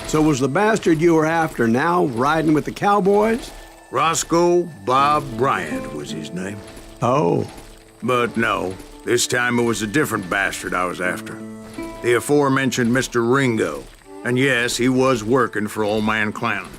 So was the bastard you were after now riding with the cowboys? Roscoe Bob Bryant was his name. Oh. But no, this time it was a different bastard I was after. The aforementioned Mr. Ringo. And yes, he was working for Old Man Clanton.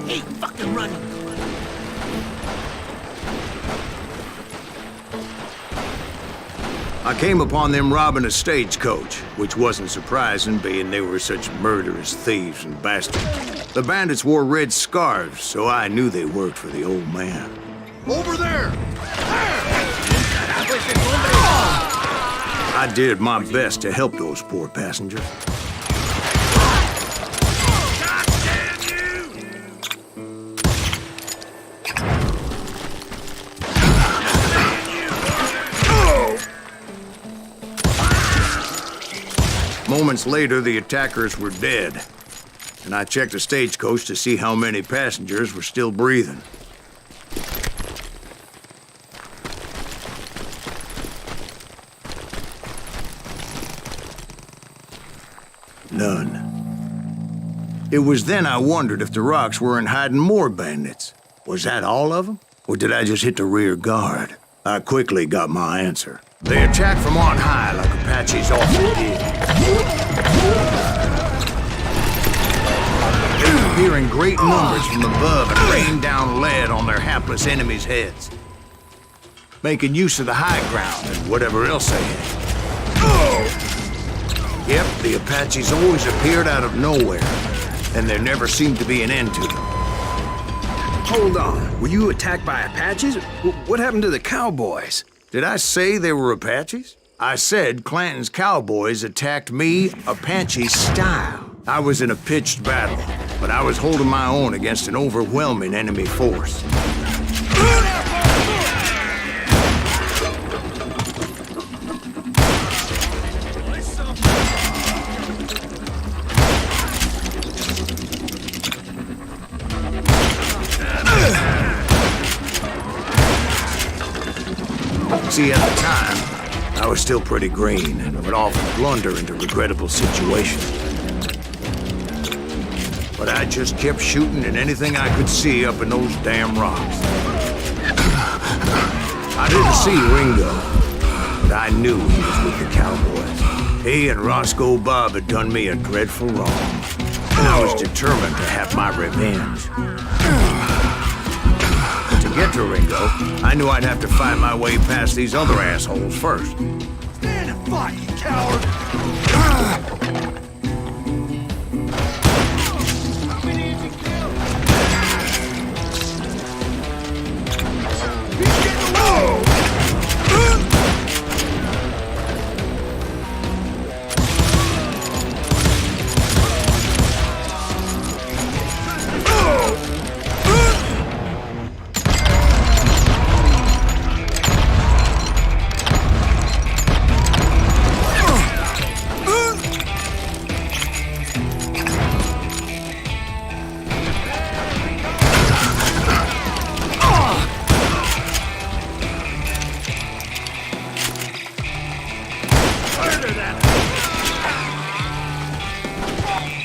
Hate fucking running. I came upon them robbing a stagecoach, which wasn't surprising, being they were such murderous thieves and bastards. The bandits wore red scarves, so I knew they worked for the old man. Over there! I did my best to help those poor passengers. Moments later, the attackers were dead, and I checked the stagecoach to see how many passengers were still breathing. None. It was then I wondered if the rocks weren't hiding more bandits. Was that all of them? Or did I just hit the rear guard? I quickly got my answer. They attacked from on high like Apaches often did. They appear in great numbers from above and rain down lead on their hapless enemies' heads, making use of the high ground and whatever else they had. Yep, the Apaches always appeared out of nowhere, and there never seemed to be an end to them. Hold on. Were you attacked by Apaches? What happened to the cowboys? Did I say they were Apaches? I said Clanton's cowboys attacked me Apache style. I was in a pitched battle, but I was holding my own against an overwhelming enemy force. See, at the time, I was still pretty green and would often blunder into regrettable situations. But I just kept shooting at anything I could see up in those damn rocks. I didn't see Ringo, but I knew he was with the cowboys. He and Roscoe Bob had done me a dreadful wrong, and I was determined to have my revenge. To get to Ringo, I knew I'd have to find my way past these other assholes first. Stand and fight, you coward!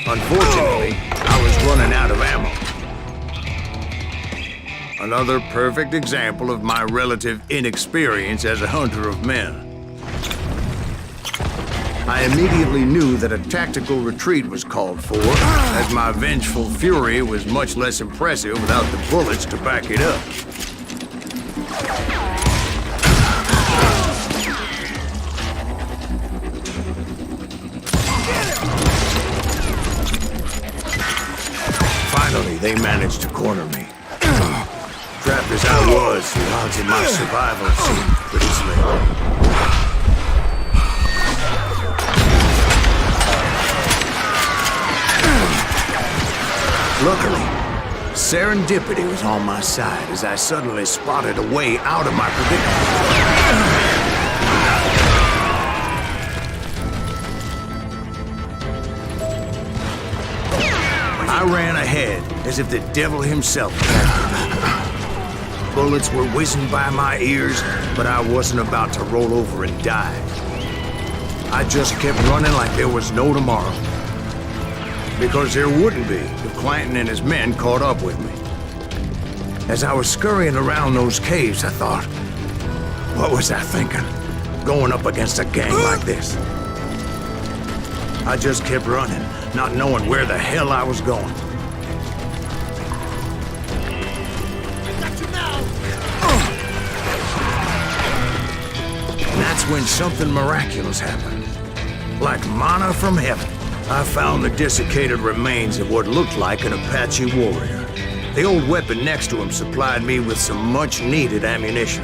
Unfortunately, I was running out of ammo. Another perfect example of my relative inexperience as a hunter of men. I immediately knew that a tactical retreat was called for, as my vengeful fury was much less impressive without the bullets to back it up. Finally, they managed to corner me. Strapped as I was, the odds of my survival seemed pretty slim. Luckily, serendipity was on my side as I suddenly spotted a way out of my predicament. I ran ahead as if the devil himself had me. Bullets were whizzing by my ears, but I wasn't about to roll over and die. I just kept running like there was no tomorrow. Because there wouldn't be if Clanton and his men caught up with me. As I was scurrying around those caves, I thought, what was I thinking? Going up against a gang like this? I just kept running, not knowing where the hell I was going. Got you now. And that's when something miraculous happened. Like manna from heaven. I found the desiccated remains of what looked like an Apache warrior. The old weapon next to him supplied me with some much-needed ammunition.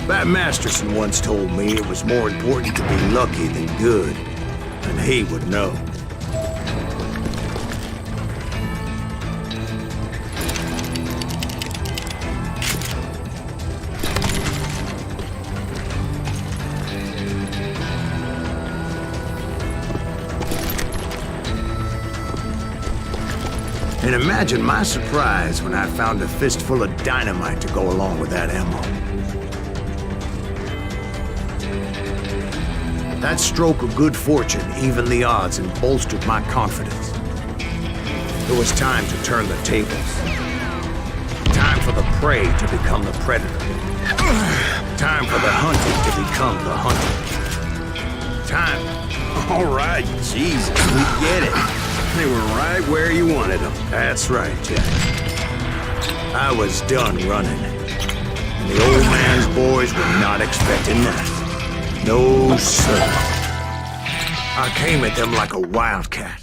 Bat Masterson once told me it was more important to be lucky than good, and he would know. And imagine my surprise when I found a fistful of dynamite to go along with that ammo. That stroke of good fortune evened the odds and bolstered my confidence. It was time to turn the tables. Time for the prey to become the predator. Time for the hunted to become the hunted. Time. All right, Jesus, we get it. They were right where you wanted them. That's right, Jack. I was done running. And the old man's boys were not expecting that. No, sir. I came at them like a wildcat.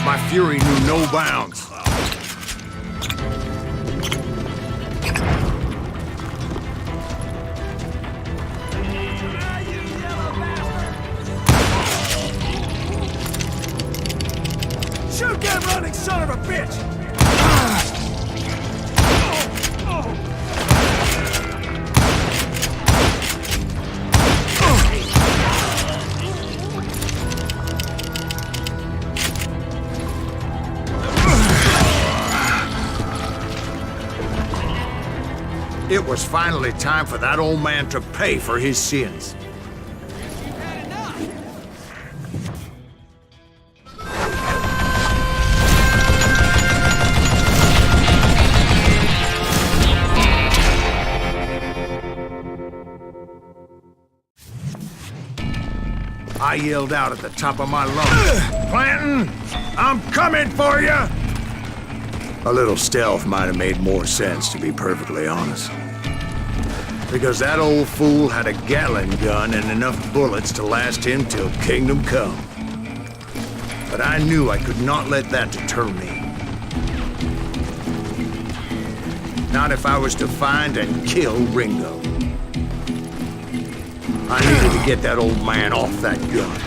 My fury knew no bounds. Shoot that running son of a bitch! It was finally time for that old man to pay for his sins. I yelled out at the top of my lungs, "Clanton, I'm coming for you!" A little stealth might have made more sense, to be perfectly honest. Because that old fool had a Gatling gun and enough bullets to last him till kingdom come. But I knew I could not let that deter me. Not if I was to find and kill Ringo. I needed to get that old man off that gun.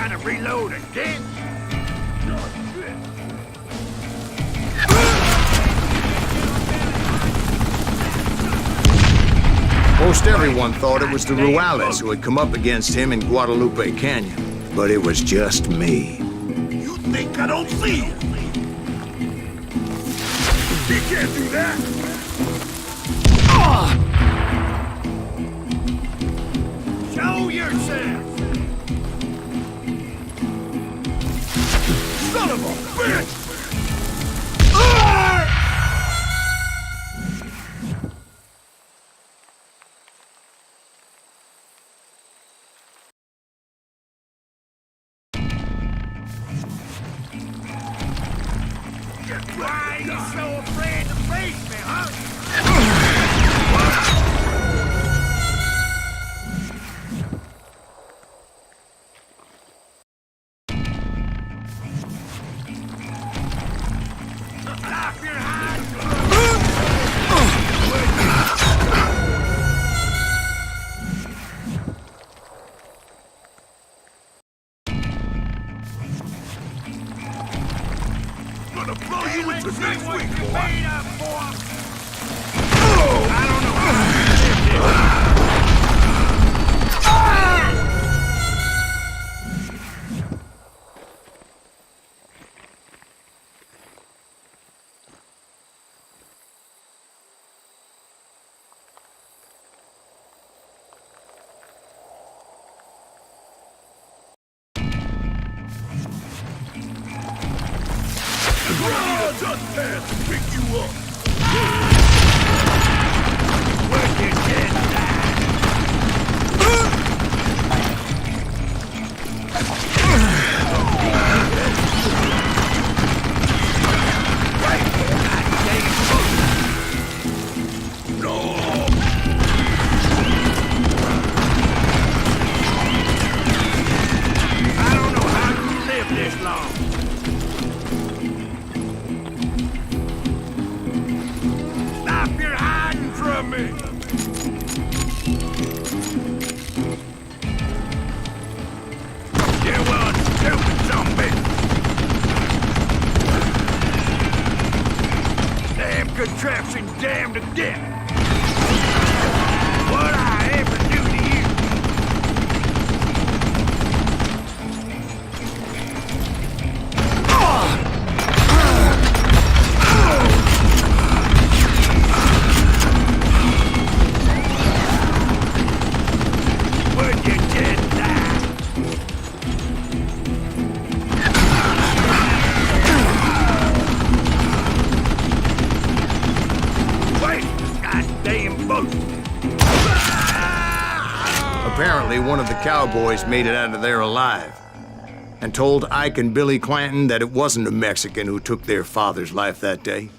trying to reload again? Most everyone thought it was the Ruales who had come up against him in Guadalupe Canyon, but it was just me. You think I don't see you? You can't do that! Show yourself! Son of a bitch! Why are you so afraid to face me, huh? Stop your hands! Gonna blow you into next week, boy! I don't know how to live this. Just had to pick you up. Where'd you get that? No. I don't know how you live this long. Me. Yeah, well, stupid zombie. Damn contraption, damned again. What I ever do to you? Apparently, one of the cowboys made it out of there alive and told Ike and Billy Clanton that it wasn't a Mexican who took their father's life that day.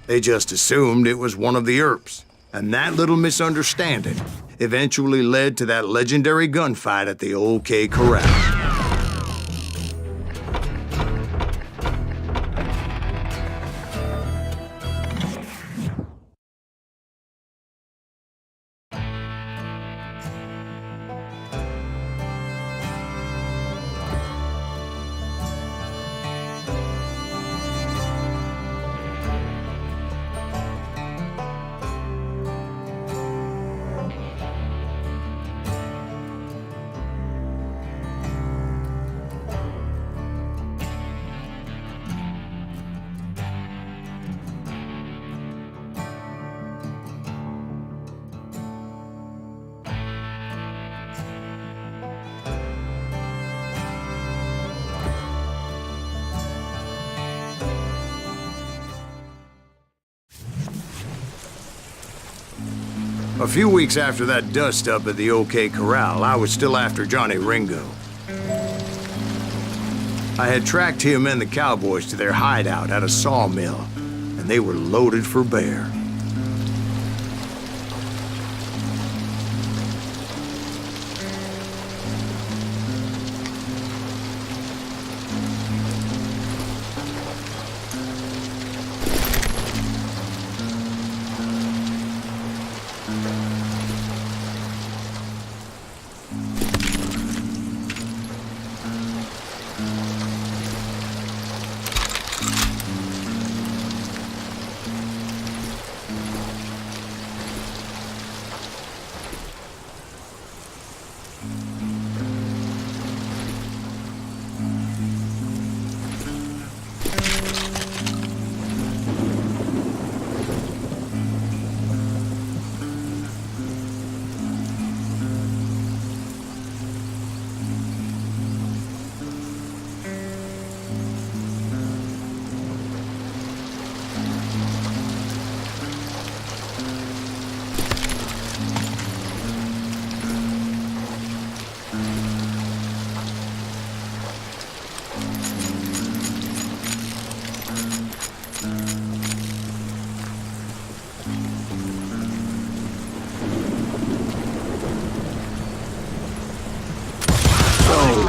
They just assumed it was one of the Earps, and that little misunderstanding eventually led to that legendary gunfight at the OK Corral. A few weeks after that dust-up at the OK Corral, I was still after Johnny Ringo. I had tracked him and the cowboys to their hideout at a sawmill, and they were loaded for bear.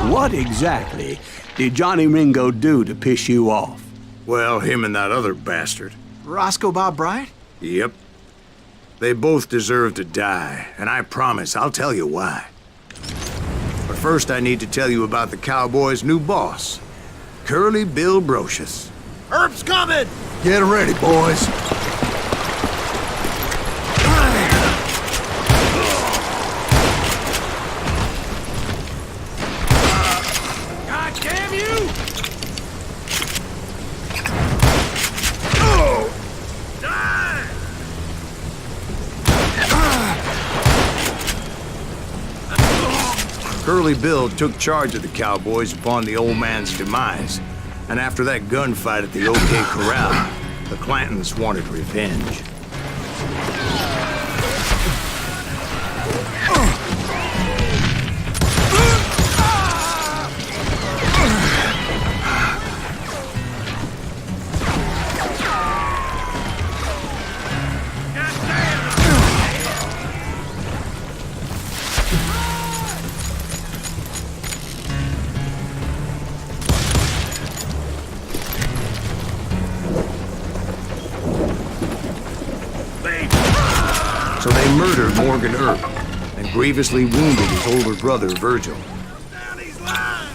What exactly did Johnny Ringo do to piss you off? Well, him and that other bastard. Roscoe Bob Bryant? Yep. They both deserve to die, and I promise I'll tell you why. But first I need to tell you about the Cowboys' new boss, Curly Bill Brocious. Herb's coming! Get ready, boys. God damn you! Die! Curly Bill took charge of the Cowboys upon the old man's demise, and after that gunfight at the OK Corral, the Clantons wanted revenge. So they murdered Morgan Earp and grievously wounded his older brother, Virgil. Down these lines!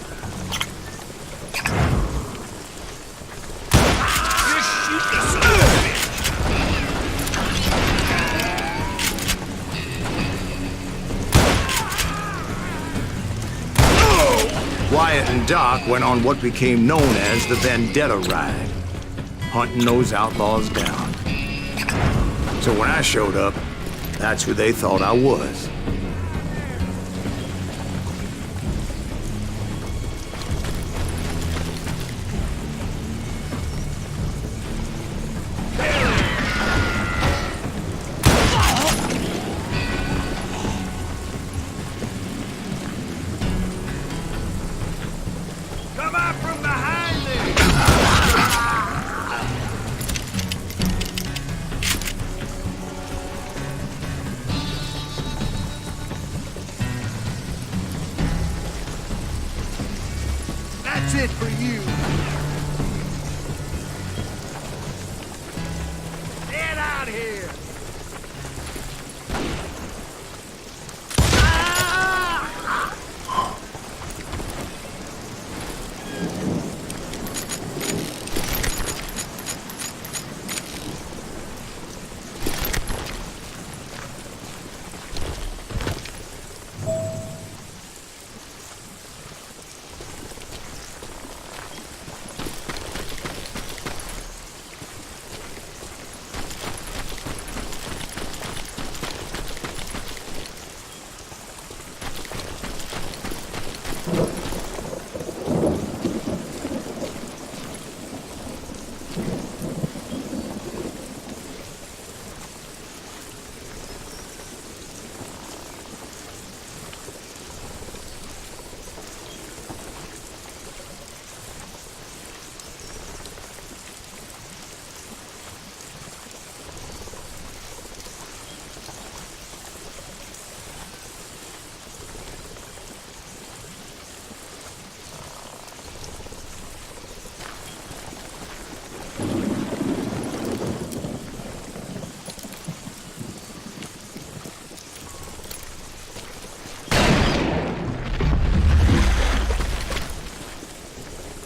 Just shoot the son of a bitch! Wyatt and Doc went on what became known as the Vendetta Ride, hunting those outlaws down. So when I showed up, that's who they thought I was. Come out from behind me! That's it for you! Get out here!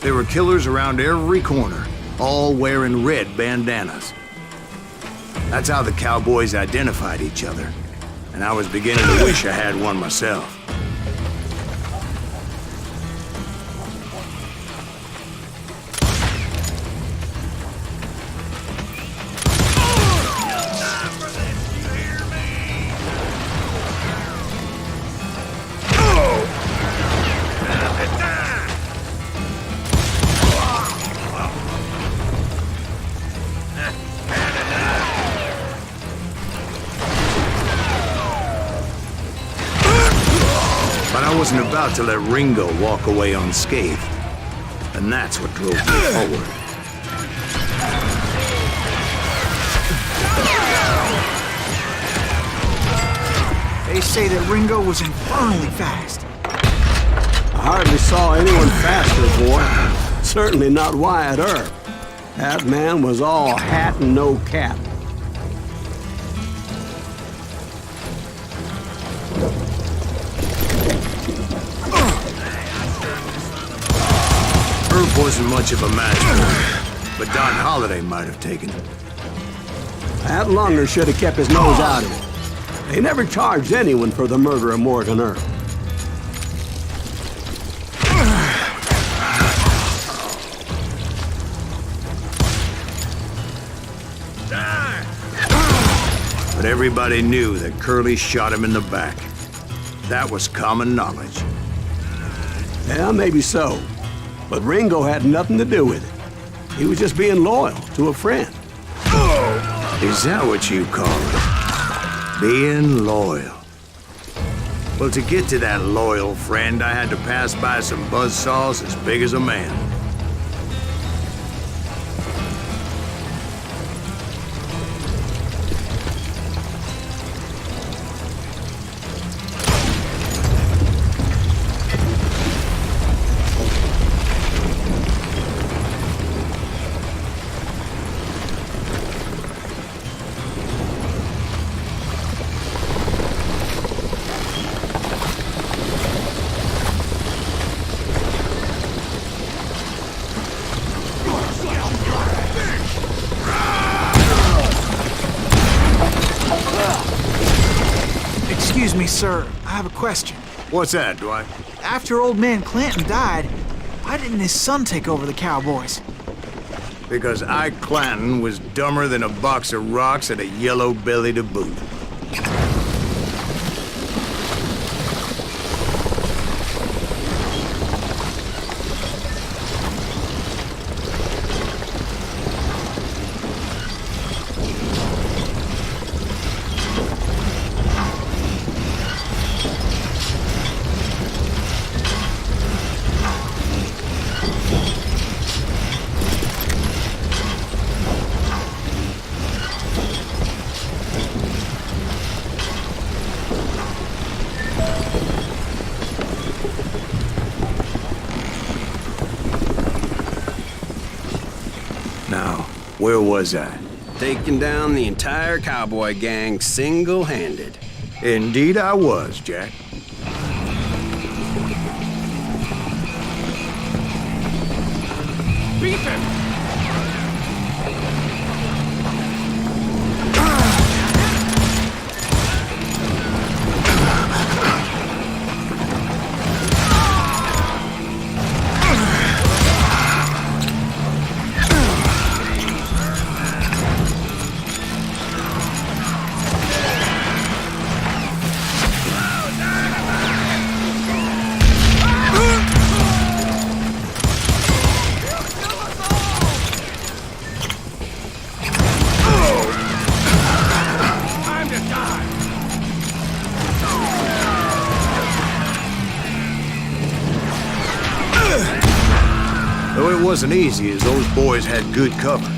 There were killers around every corner, all wearing red bandanas. That's how the Cowboys identified each other, and I was beginning to wish I had one myself. But I wasn't about to let Ringo walk away unscathed. And that's what drove me forward. They say that Ringo was infernally fast. hardly saw anyone faster, boy. Certainly not Wyatt Earp. That man was all hat and no cap. Earp wasn't much of a match for him, but Don Holliday might have taken him. That Lunger should have kept his nose out of it. They never charged anyone for the murder of Morgan Earp. But everybody knew that Curly shot him in the back. That was common knowledge. Yeah, maybe so. But Ringo had nothing to do with it. He was just being loyal to a friend. Is that what you call it? Being loyal. Well, to get to that loyal friend, I had to pass by some buzzsaws as big as a man. Excuse me, sir. I have a question. What's that, Dwight? After old man Clanton died, why didn't his son take over the Cowboys? Because Ike Clanton was dumber than a box of rocks and a yellow belly to boot. Now, where was I? Taking down the entire cowboy gang single-handed. Indeed I was, Jack. Beat him! Though it wasn't easy, as those boys had good cover.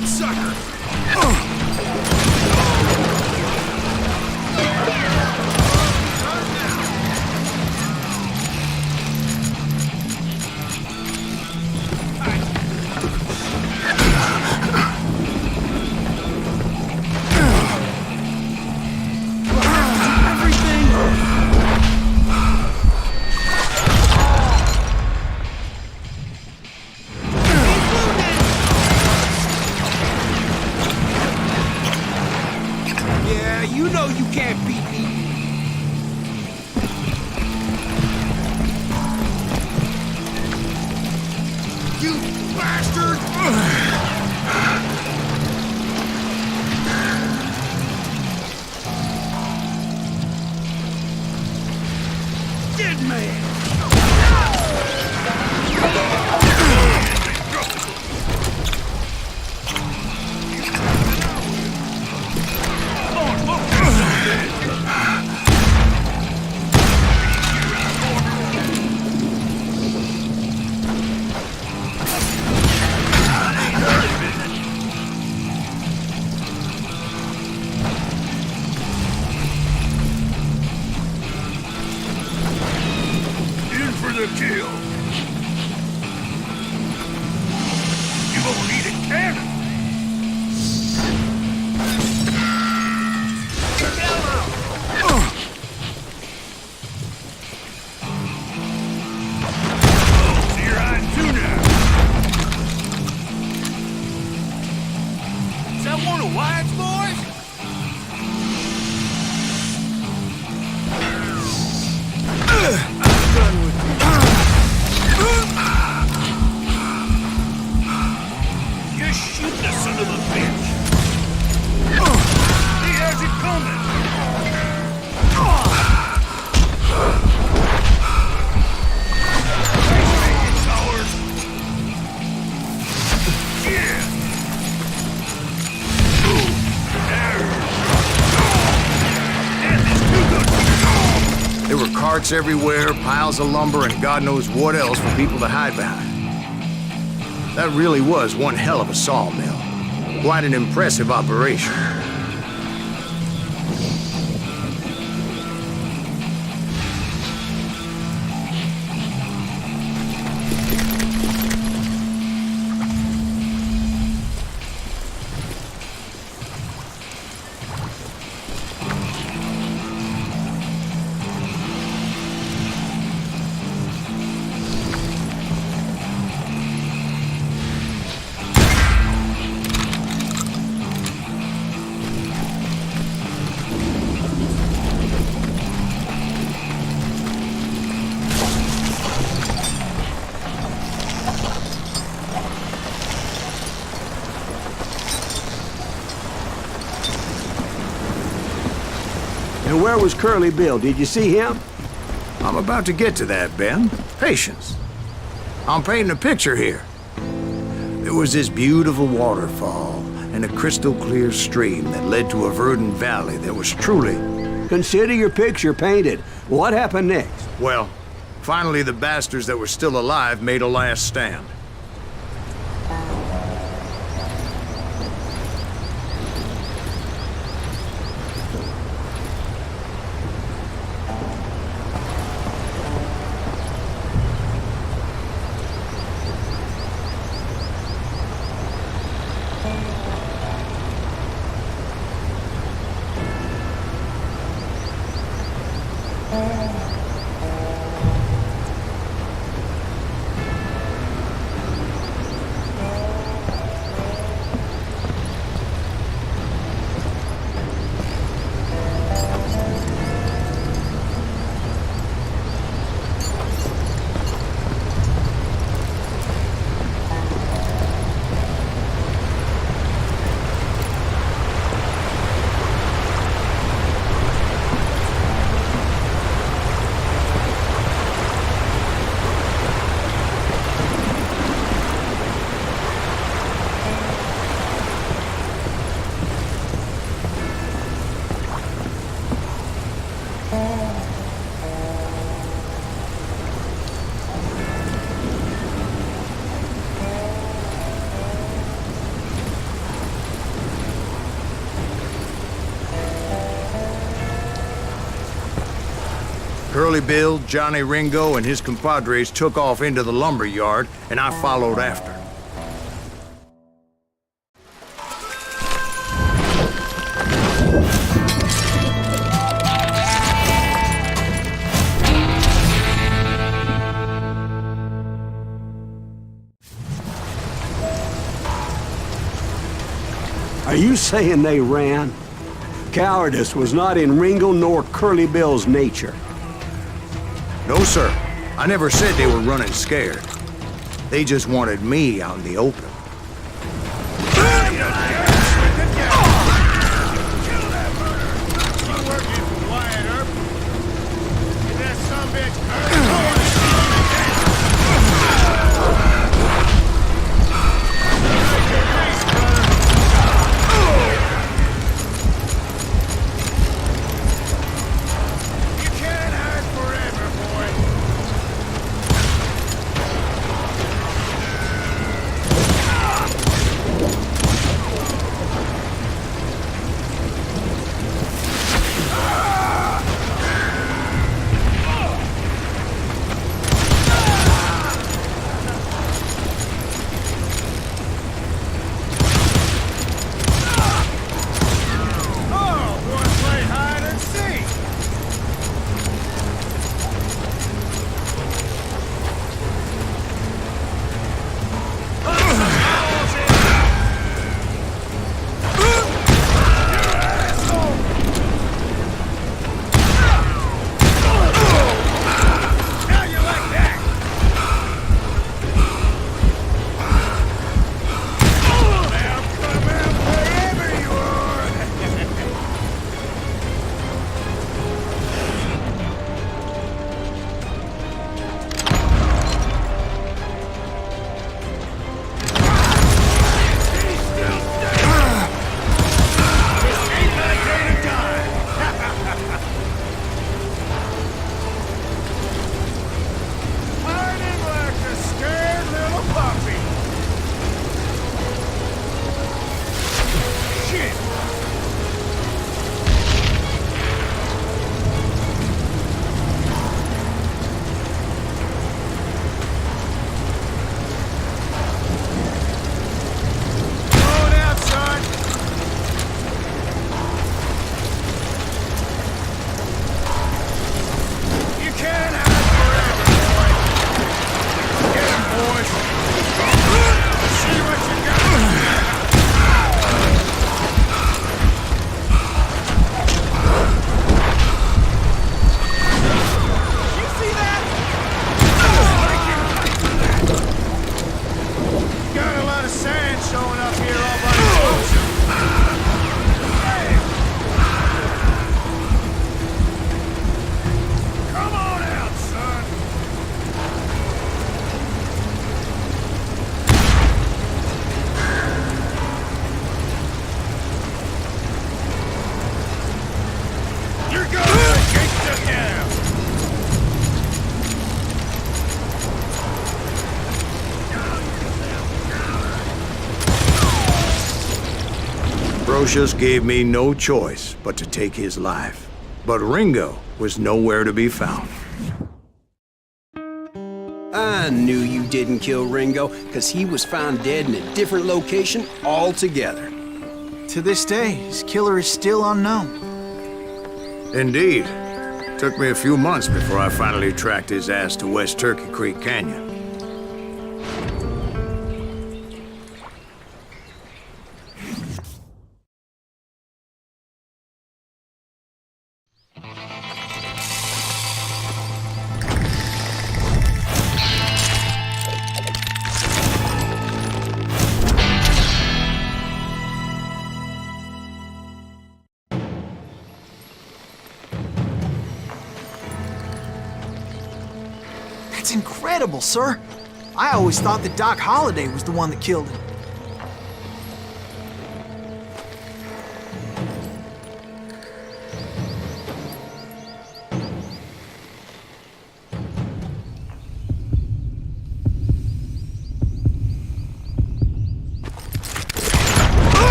that sucker! Yeah, you know you can't beat me. You bastard! Dead man! In for the kill. You gonna need a cannon. So you're hiding too now. Is that one of Wyatt's boys? Just shoot the son of a bitch! He has it coming! Coward! Yeah! There were carts everywhere, piles of lumber, and God knows what else for people to hide behind. That really was one hell of a sawmill. Quite an impressive operation. And where was Curly Bill? Did you see him? I'm about to get to that, Ben. Patience. I'm painting a picture here. There was this beautiful waterfall and a crystal clear stream that led to a verdant valley that was truly... Consider your picture painted. What happened next? Well, finally the bastards that were still alive made a last stand. Curly Bill, Johnny Ringo, and his compadres took off into the lumber yard, and I followed after. Are you saying they ran? Cowardice was not in Ringo nor Curly Bill's nature. No, sir. I never said they were running scared. They just wanted me out in the open. Brocious gave me no choice but to take his life. But Ringo was nowhere to be found. I knew you didn't kill Ringo, because he was found dead in a different location altogether. To this day, his killer is still unknown. Indeed. Took me a few months before I finally tracked his ass to West Turkey Creek Canyon. That's incredible, sir. I always thought that Doc Holliday was the one that killed him.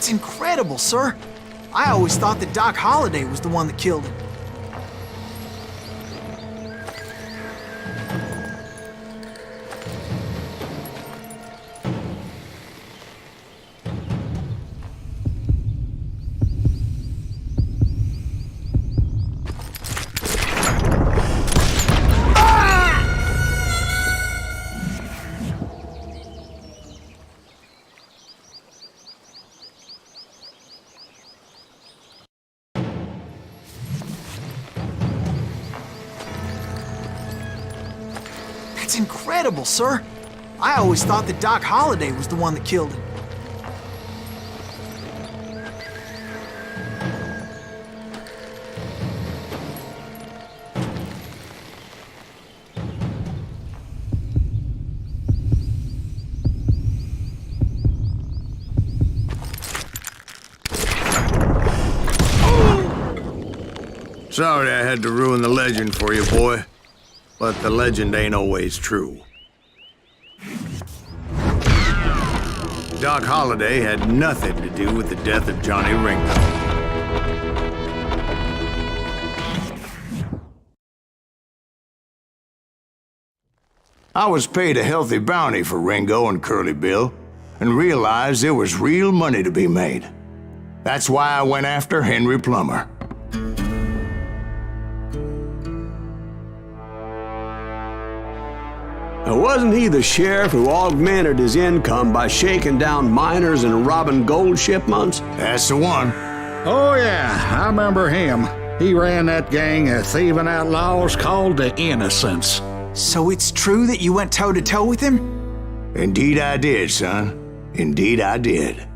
That's incredible, sir. I always thought that Doc Holliday was the one that killed him. That's incredible, sir. I always thought that Doc Holliday was the one that killed him. Sorry I had to ruin the legend for you, boy. But the legend ain't always true. Doc Holliday had nothing to do with the death of Johnny Ringo. I was paid a healthy bounty for Ringo and Curly Bill, and realized there was real money to be made. That's why I went after Henry Plummer. Now, wasn't he the sheriff who augmented his income by shaking down miners and robbing gold shipments? That's the one. Oh, yeah, I remember him. He ran that gang of thieving outlaws called the Innocents. So it's true that you went toe-to-toe with him? Indeed I did, son. Indeed I did.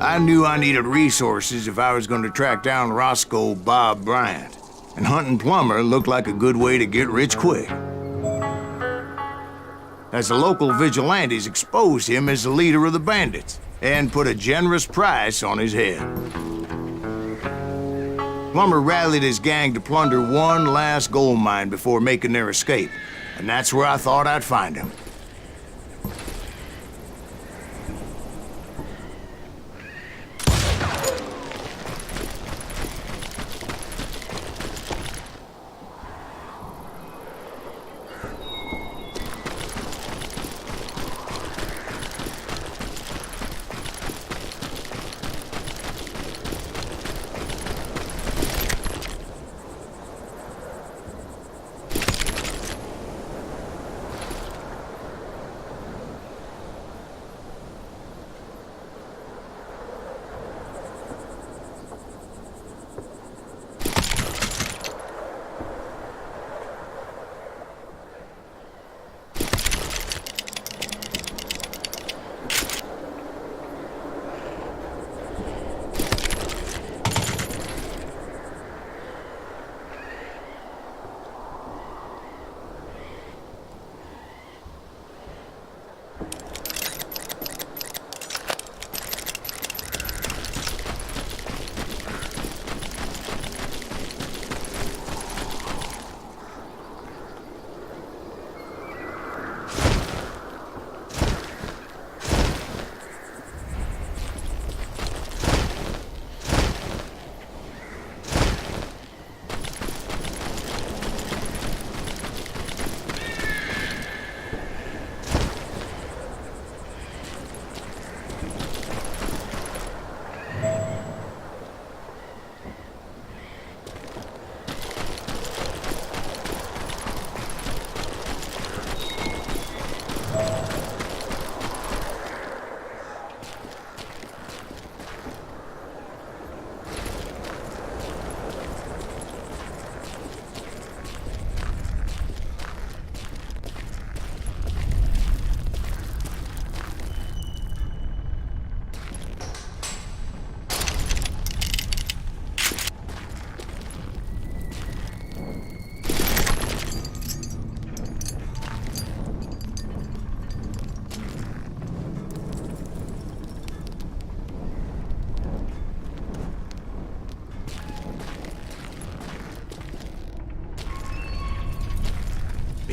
I knew I needed resources if I was going to track down Roscoe Bob Bryant, and hunting Plummer looked like a good way to get rich quick. As the local vigilantes exposed him as the leader of the bandits, and put a generous price on his head. Plummer rallied his gang to plunder one last gold mine before making their escape, and that's where I thought I'd find him.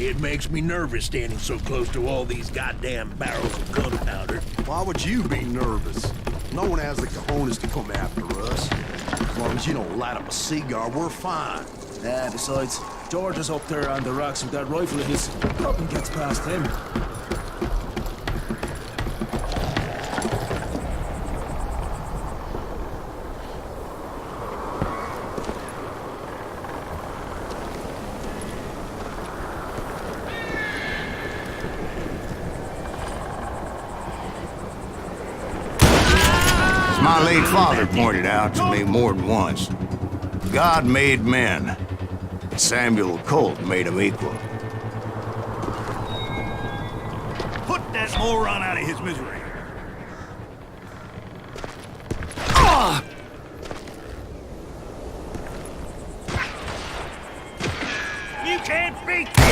It makes me nervous standing so close to all these goddamn barrels of gunpowder. Why would you be nervous? No one has the cojones to come after us. As long as you don't light up a cigar, we're fine. Yeah, besides, George is up there on the rocks with that rifle of his. Nothing gets past him. As my late father pointed out to me more than once, God made men. Samuel Colt made them equal. Put that moron out of his misery. You can't beat me!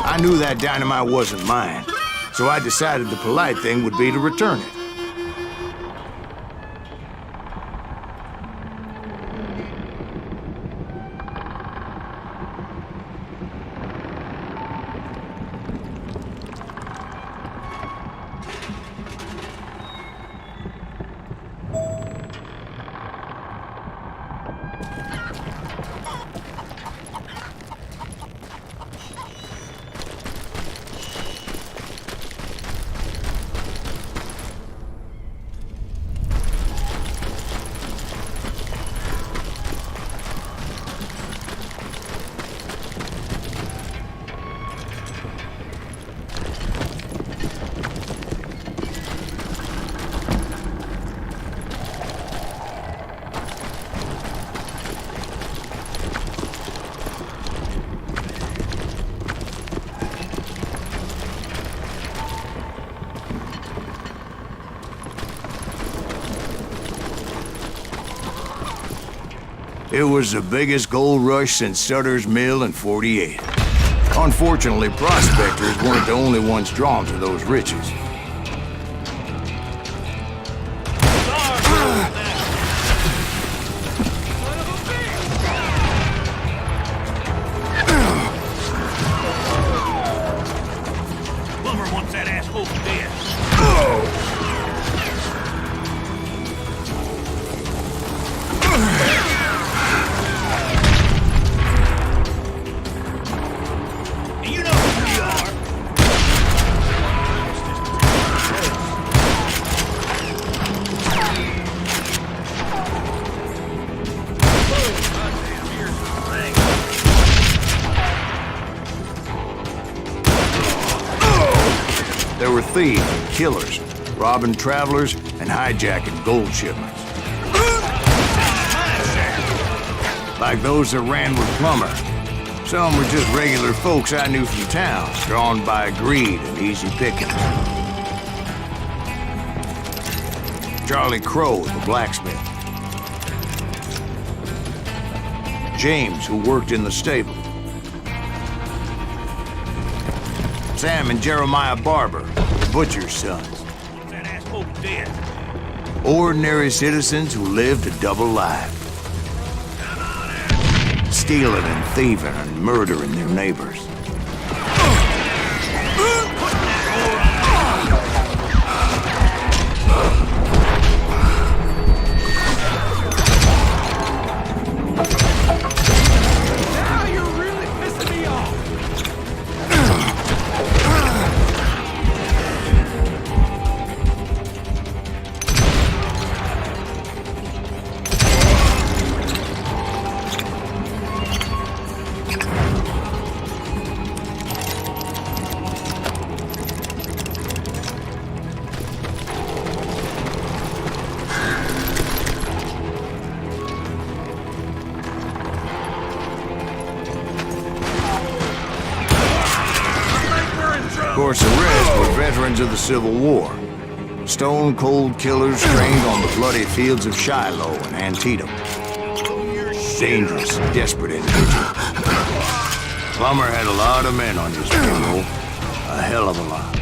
I knew that dynamite wasn't mine, so I decided the polite thing would be to return it. It was the biggest gold rush since Sutter's Mill in '48. Unfortunately, prospectors weren't the only ones drawn to those riches. Bummer wants that asshole dead. There were thieves and killers, robbing travelers and hijacking gold shipments. Like those that ran with Plummer. Some were just regular folks I knew from town, drawn by greed and easy pickings. Charlie Crow, the blacksmith. James, who worked in the stable. Sam and Jeremiah Barber, the butcher's sons. Wants that asshole dead. Ordinary citizens who lived a double life. Stealing and thieving and murdering their neighbors. Now you're really pissing me off. course, the rest were veterans of the Civil War. Stone-cold killers trained on the bloody fields of Shiloh and Antietam. Dangerous, desperate individuals. Plummer had a lot of men on his payroll. A hell of a lot.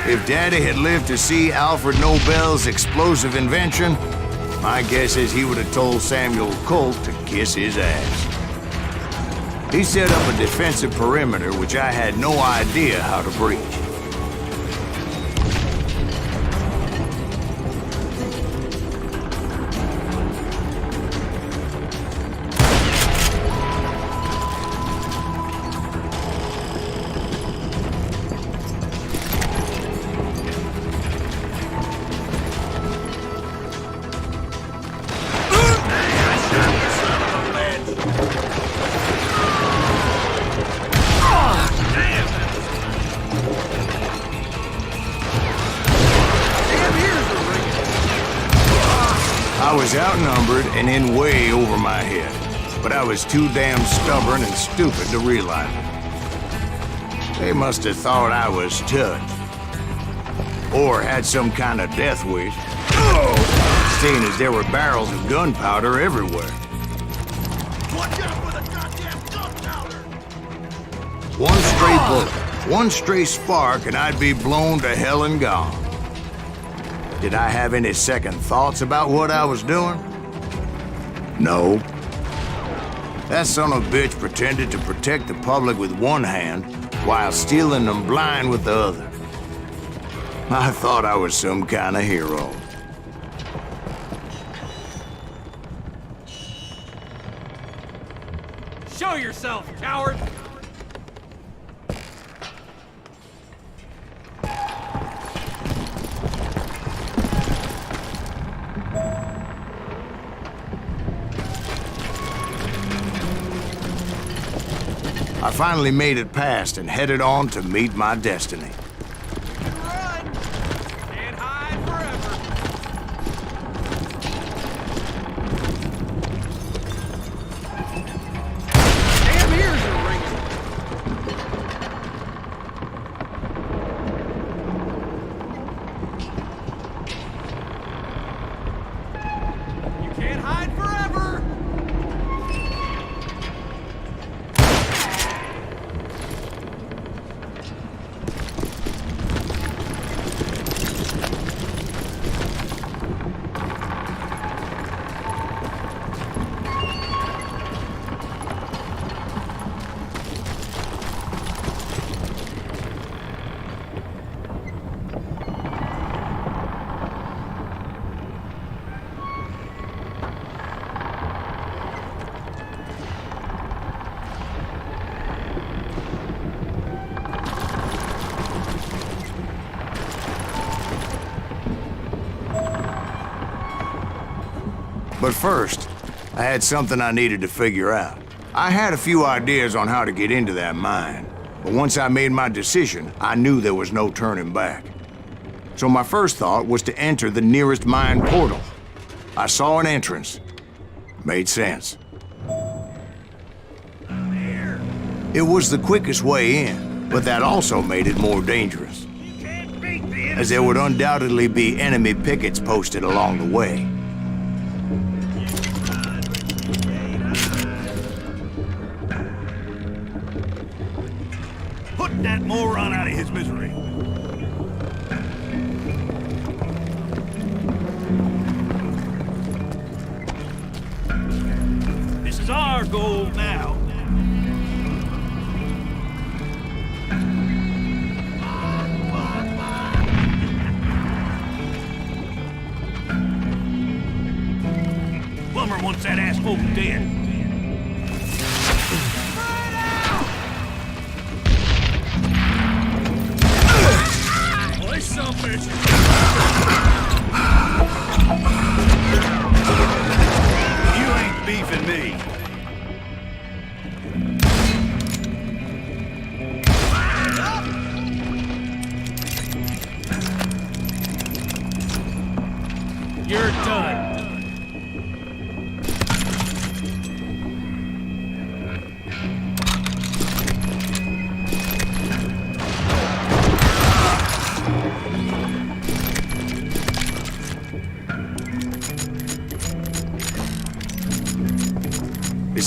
If Daddy had lived to see Alfred Nobel's explosive invention, my guess is he would have told Samuel Colt to kiss his ass. He set up a defensive perimeter which I had no idea how to breach. I was outnumbered and in way over my head, but I was too damn stubborn and stupid to realize it. They must have thought I was touched. Or had some kind of death wish. Seeing as there were barrels of gunpowder everywhere. Watch out for the goddamn gunpowder! One stray bullet, one stray spark, and I'd be blown to hell and gone. Did I have any second thoughts about what I was doing? No. That son of a bitch pretended to protect the public with one hand while stealing them blind with the other. I thought I was some kind of hero. Show yourself, coward! I finally made it past and headed on to meet my destiny. Run! Can't hide forever! Damn ears are ringing! You can't hide forever! But first, I had something I needed to figure out. I had a few ideas on how to get into that mine, but once I made my decision, I knew there was no turning back. So my first thought was to enter the nearest mine portal. I saw an entrance. Made sense. It was the quickest way in, but that also made it more dangerous, as there would undoubtedly be enemy pickets posted along the way. Put that moron out of his misery. This is our goal now. Plummer wants that asshole dead. Some bitch. You ain't beefing me. You're done.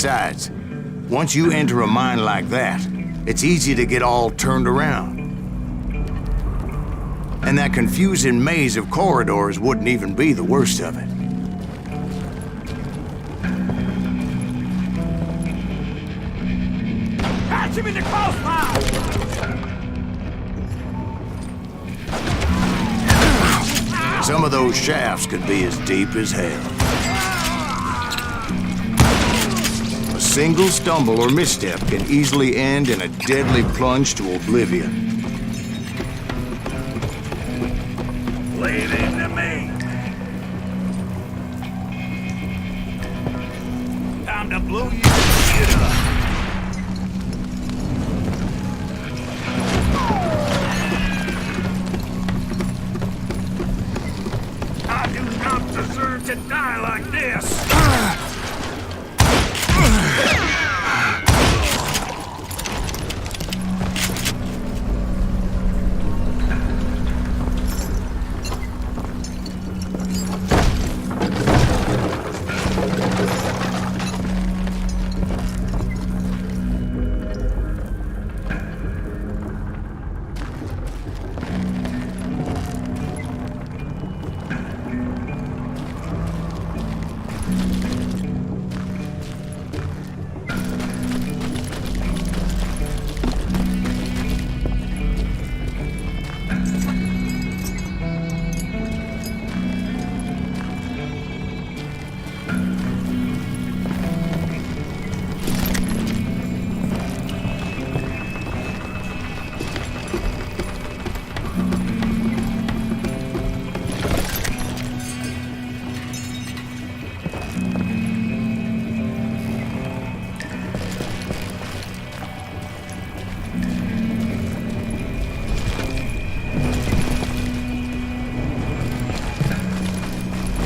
Besides, once you enter a mine like that, it's easy to get all turned around. And that confusing maze of corridors wouldn't even be the worst of it. Catch him in the crossfire! Some of those shafts could be as deep as hell. A single stumble or misstep can easily end in a deadly plunge to oblivion. Leave it to me. Time to blow your shit up. I do not deserve to die like this.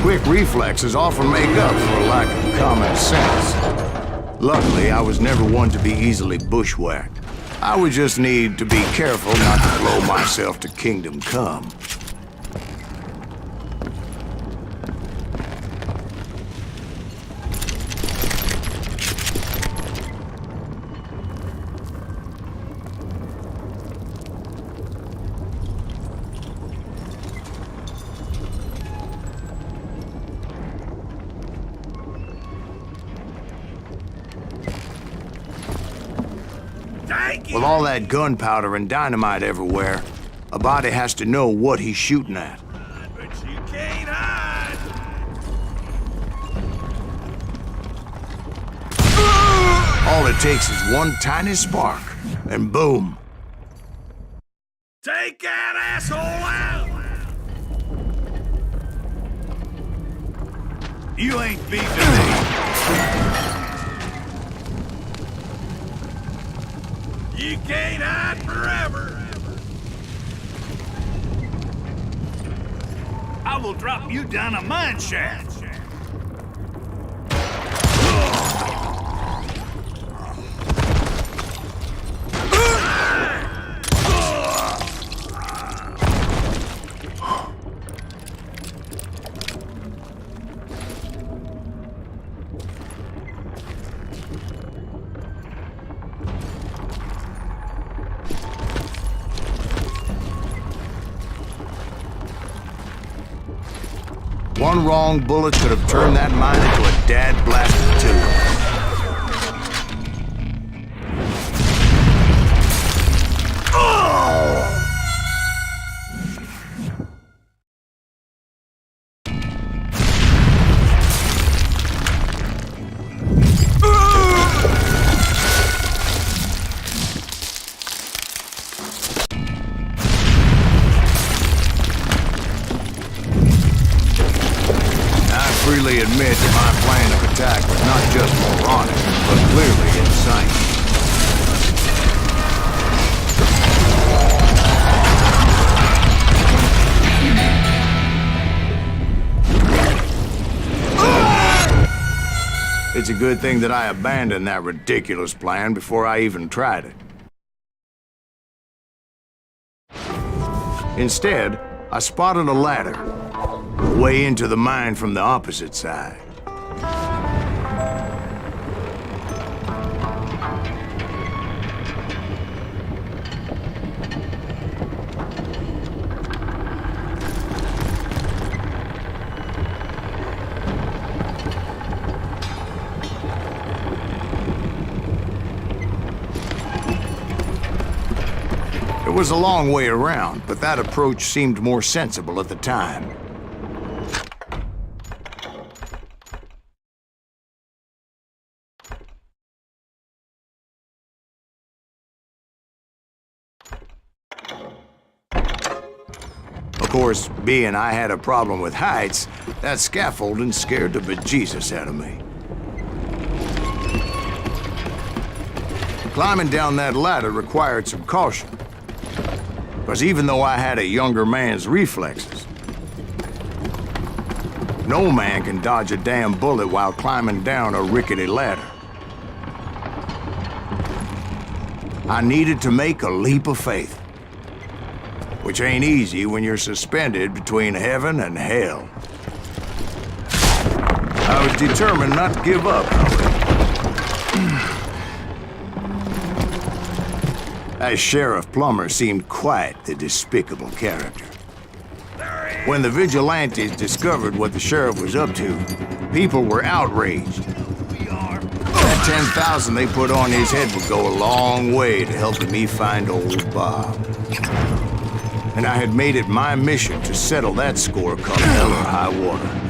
Quick reflexes often make up for a lack of common sense. Luckily, I was never one to be easily bushwhacked. I would just need to be careful not to blow myself to kingdom come. With all that gunpowder and dynamite everywhere, a body has to know what he's shooting at. But you can't hide. All it takes is one tiny spark, and boom. Take that asshole out. You ain't beating me. You can't hide forever. I will drop you down a mine shaft. One wrong bullet could have turned that mine into a dad-blasted tube. Freely admit that my plan of attack was not just moronic, but clearly insane. It's a good thing that I abandoned that ridiculous plan before I even tried it. Instead, I spotted a ladder way into the mine from the opposite side. was a long way around, but that approach seemed more sensible at the time. Of course, being I had a problem with heights, that scaffolding scared the bejesus out of me. Climbing down that ladder required some caution. Because even though I had a younger man's reflexes, no man can dodge a damn bullet while climbing down a rickety ladder. I needed to make a leap of faith, which ain't easy when you're suspended between heaven and hell. I was determined not to give up, however. That Sheriff Plummer seemed quite the despicable character. When the vigilantes discovered what the sheriff was up to, people were outraged. That 10,000 they put on his head would go a long way to helping me find old Bob. And I had made it my mission to settle that score come hell or high water.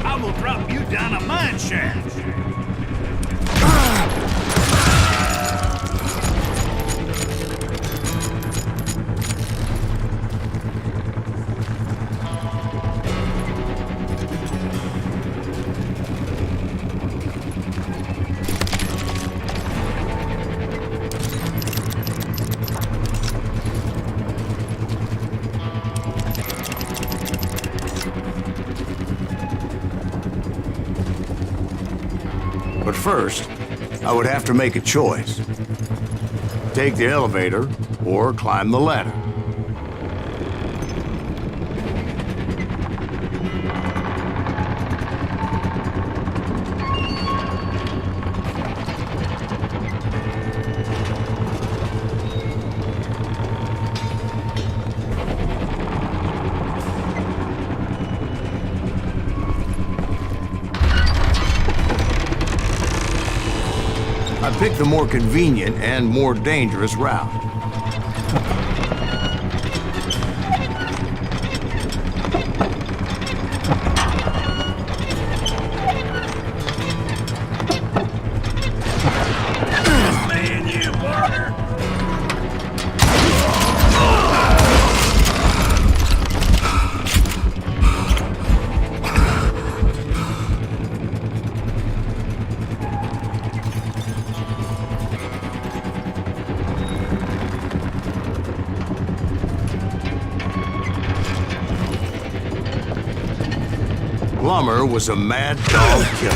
I will drop you down a mine shaft. But first, I would have to make a choice. Take the elevator or climb the ladder. I picked the more convenient and more dangerous route. Man, you partner. Plummer was a mad dog killer,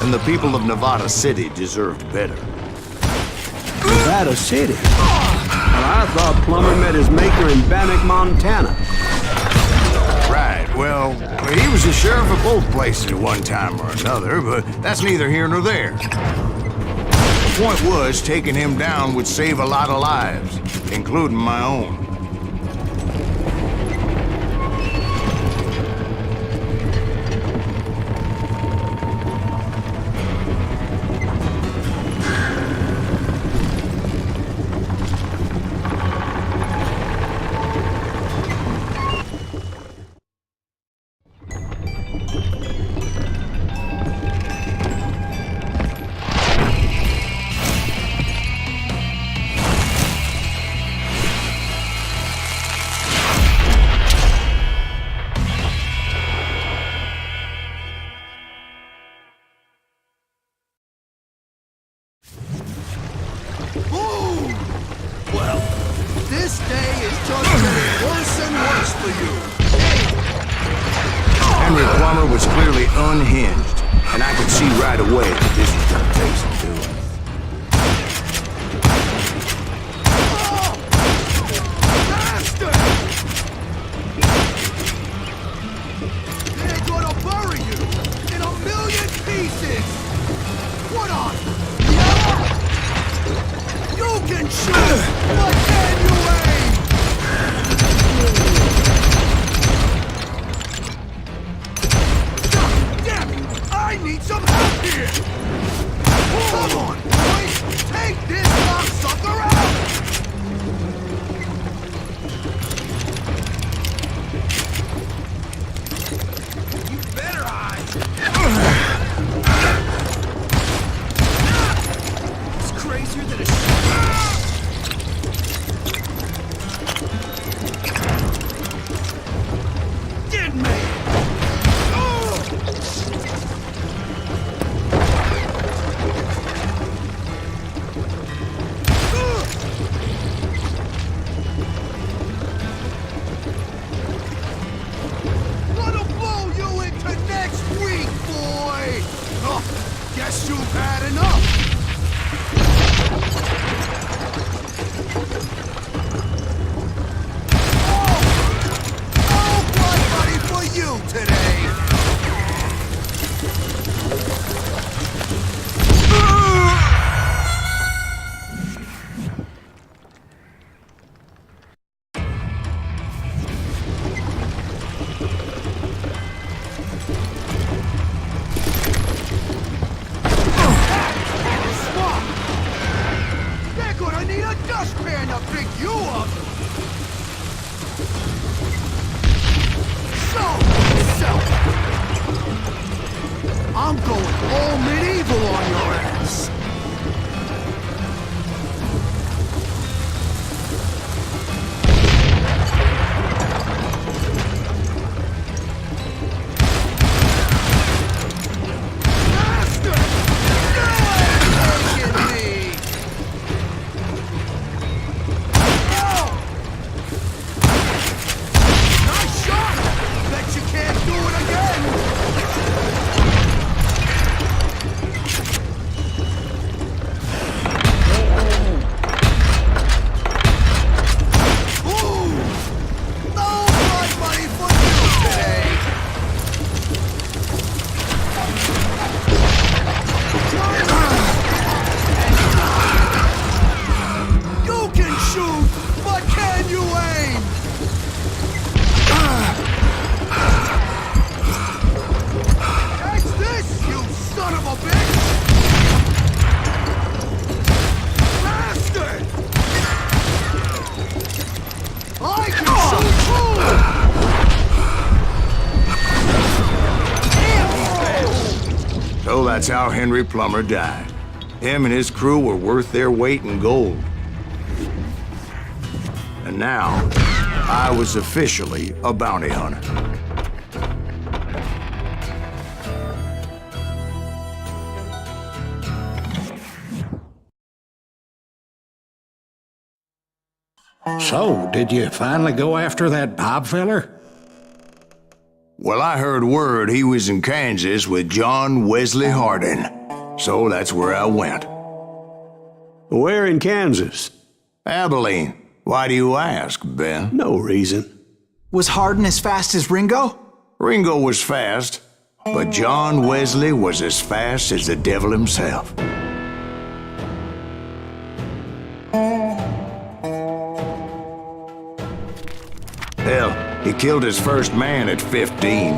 and the people of Nevada City deserved better. Nevada City? Well, I thought Plummer met his maker in Bannock, Montana. Right, well, he was the sheriff of both places at one time or another, but that's neither here nor there. The point was, taking him down would save a lot of lives, including my own. This day is just getting worse and worse for you. Henry Plummer was clearly unhinged, and I could see right away that this was gonna take some doing. Bastard! They're gonna bury you in a million pieces! What on? You can shoot, but can you aim? guess you've had enough! Oh, blood money for you today! They're gonna need a dustpan to pick you up! So, I'm going all medieval on your ass! Bastard! You ain't taking me! Nice shot! Bet you can't do it again! Ooh! No blood money for you today! You can shoot, but can you aim? Catch this, you son of a bitch! Bastard! I can shoot too! So that's how Henry Plummer died. Him and his crew were worth their weight in gold. And now, I was officially a bounty hunter. So, did you finally go after that Bob feller? Well, I heard word he was in Kansas with John Wesley Hardin. So that's where I went. Where in Kansas? Abilene. Why do you ask, Ben? No reason. Was Hardin as fast as Ringo? Ringo was fast, but John Wesley was as fast as the devil himself. Hell, he killed his first man at 15.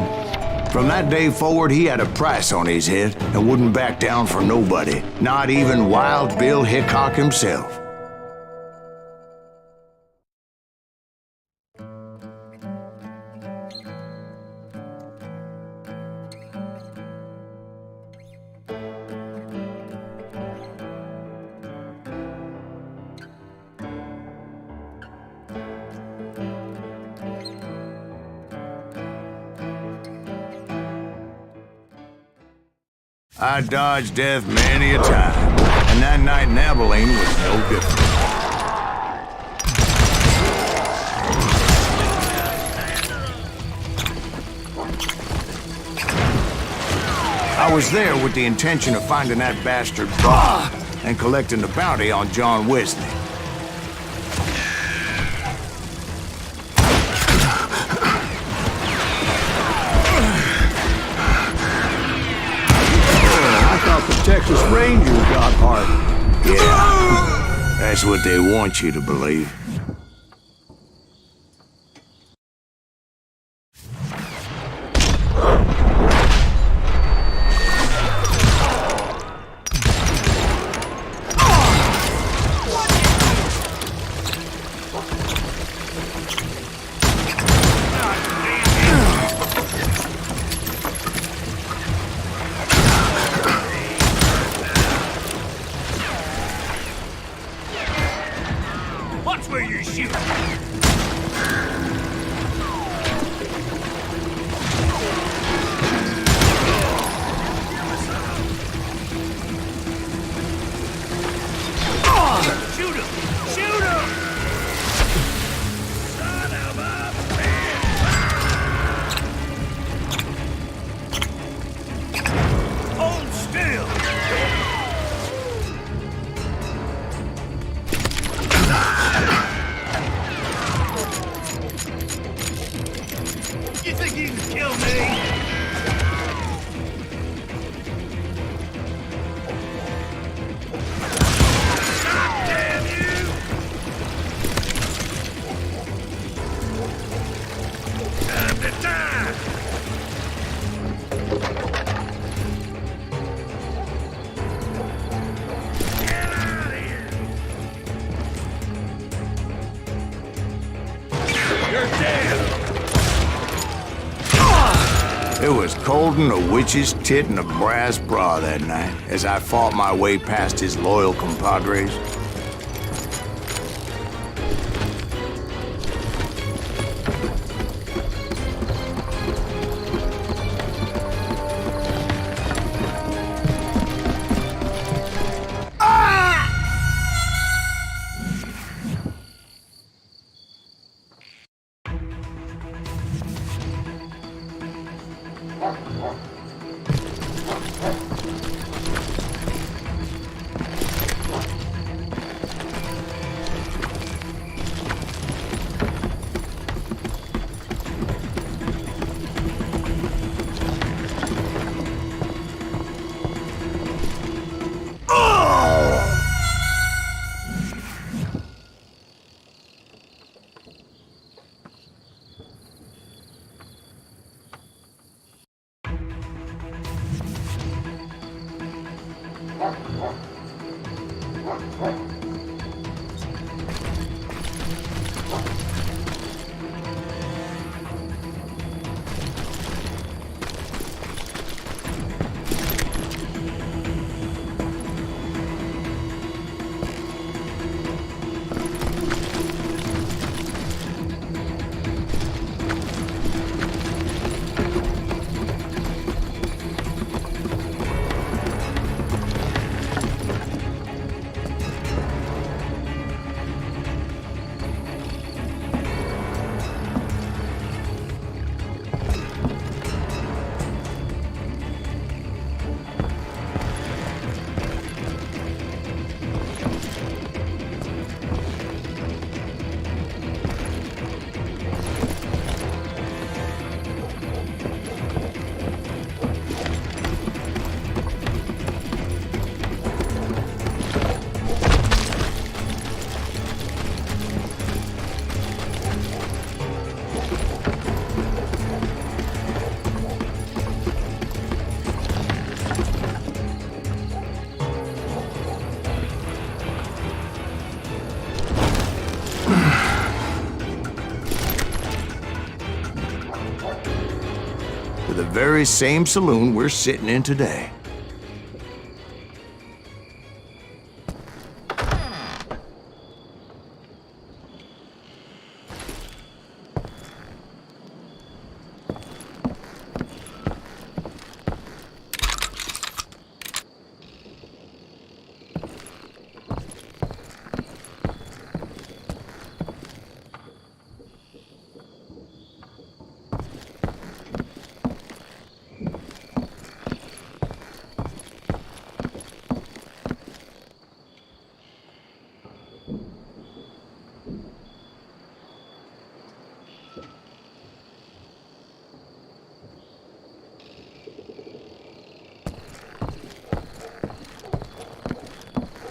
From that day forward, he had a price on his head and wouldn't back down for nobody, not even Wild Bill Hickok himself. I dodged death many a time, and that night in Abilene was no different. I was there with the intention of finding that bastard Bob and collecting the bounty on John Wesley. Texas Rangers got heart. Yeah, that's what they want you to believe. You think you can kill me? It was cold'n a witch's tit and a brass bra that night as I fought my way past his loyal compadres. To the very same saloon we're sitting in today.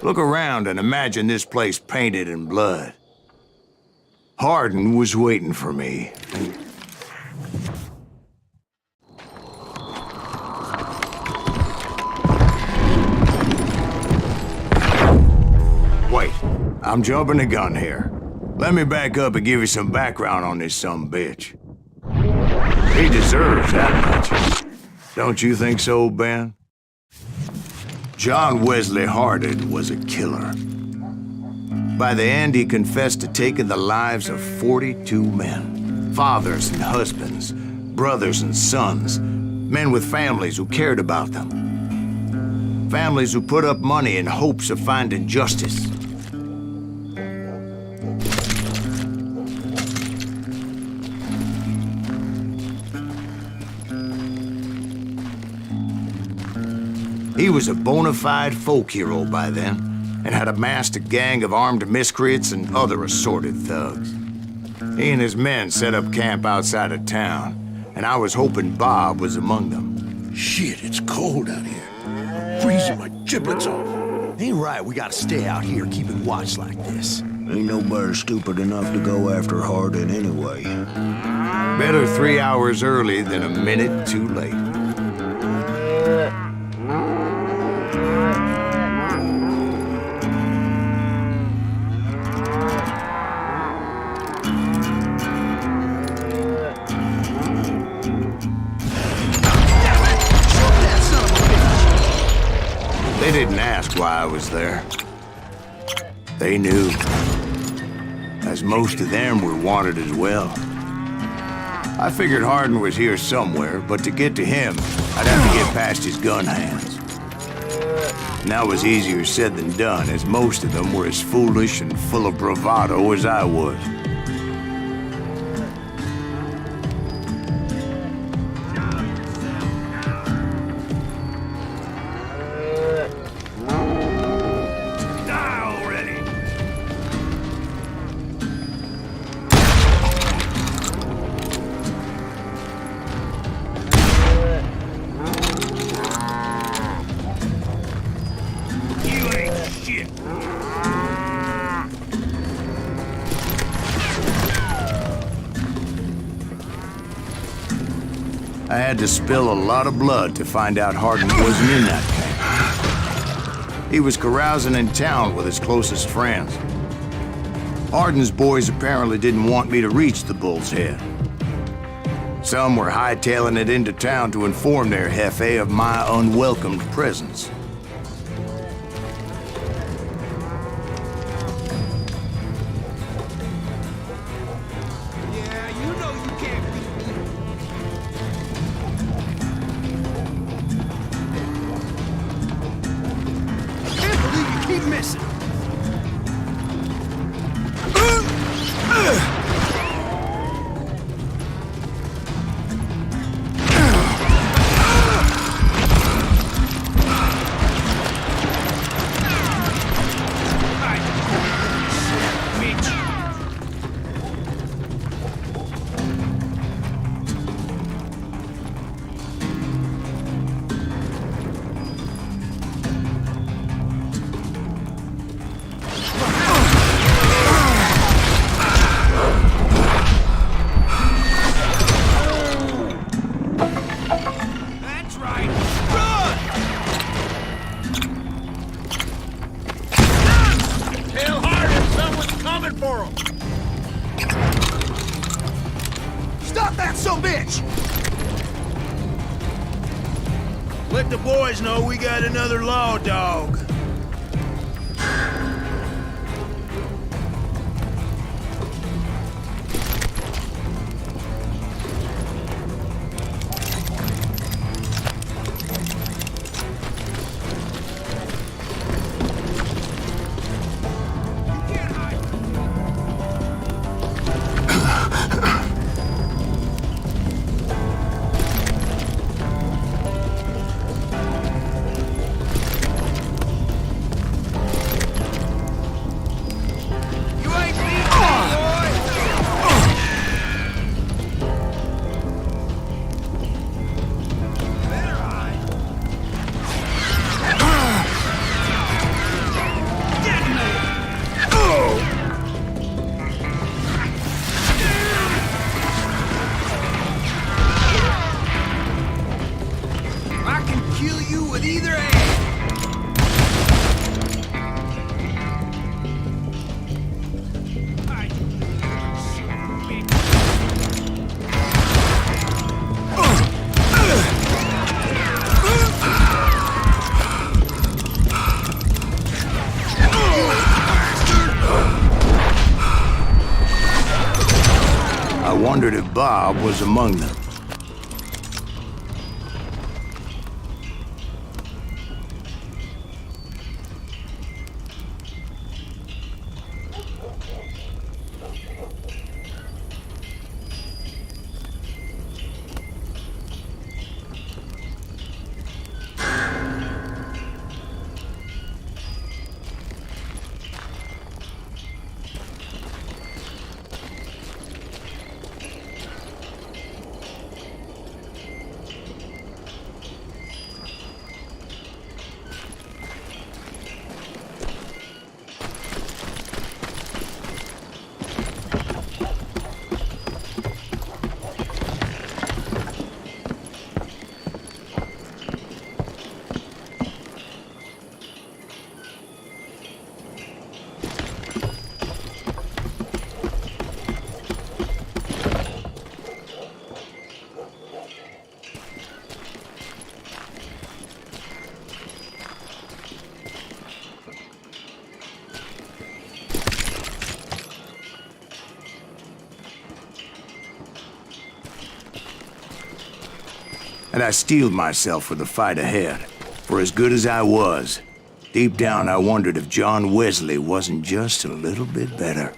Look around and imagine this place painted in blood. Hardin was waiting for me. Wait, I'm jumping the gun here. Let me back up and give you some background on this sumbitch. He deserves that much. Don't you think so, Ben? John Wesley Hardin was a killer. By the end, he confessed to taking the lives of 42 men. Fathers and husbands, brothers and sons, men with families who cared about them. Families who put up money in hopes of finding justice. He was a bona fide folk hero by then, and had amassed a gang of armed miscreants and other assorted thugs. He and his men set up camp outside of town, and I was hoping Bob was among them. Shit, it's cold out here. Freezing my giblets off. Ain't right, we gotta stay out here keeping watch like this. Ain't nobody stupid enough to go after Hardin anyway. Better 3 hours early than a minute too late. They didn't ask why I was there. They knew, as most of them were wanted as well. I figured Hardin was here somewhere, but to get to him, I'd have to get past his gun hands. And that was easier said than done, as most of them were as foolish and full of bravado as I was. I had to spill a lot of blood to find out Hardin wasn't in that camp. He was carousing in town with his closest friends. Hardin's boys apparently didn't want me to reach the Bull's Head. Some were hightailing it into town to inform their jefe of my unwelcomed presence. Stop that sumbitch! Let the boys know we got another law dog. I wondered if Bob was among them. and I steeled myself for the fight ahead. For as good as I was, deep down I wondered if John Wesley wasn't just a little bit better.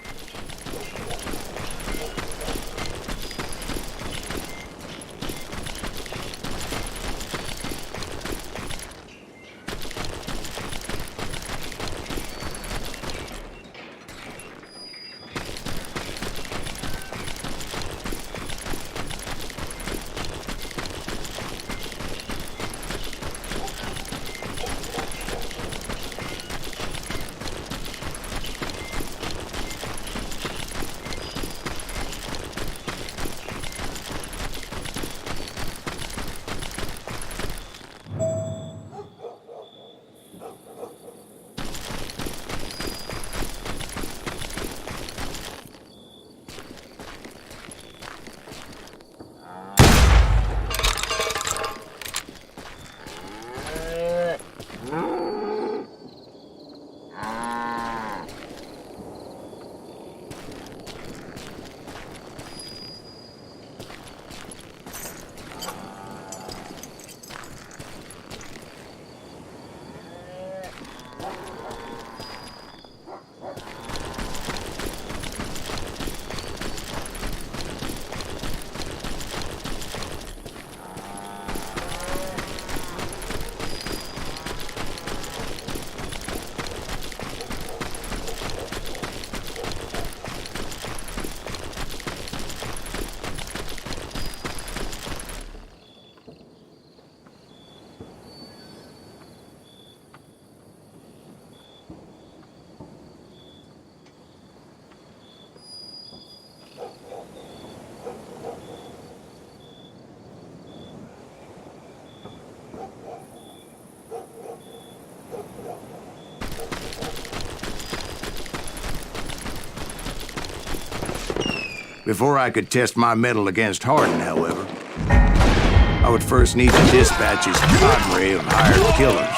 Before I could test my mettle against Hardin, however, I would first need to dispatch his cadre of hired killers.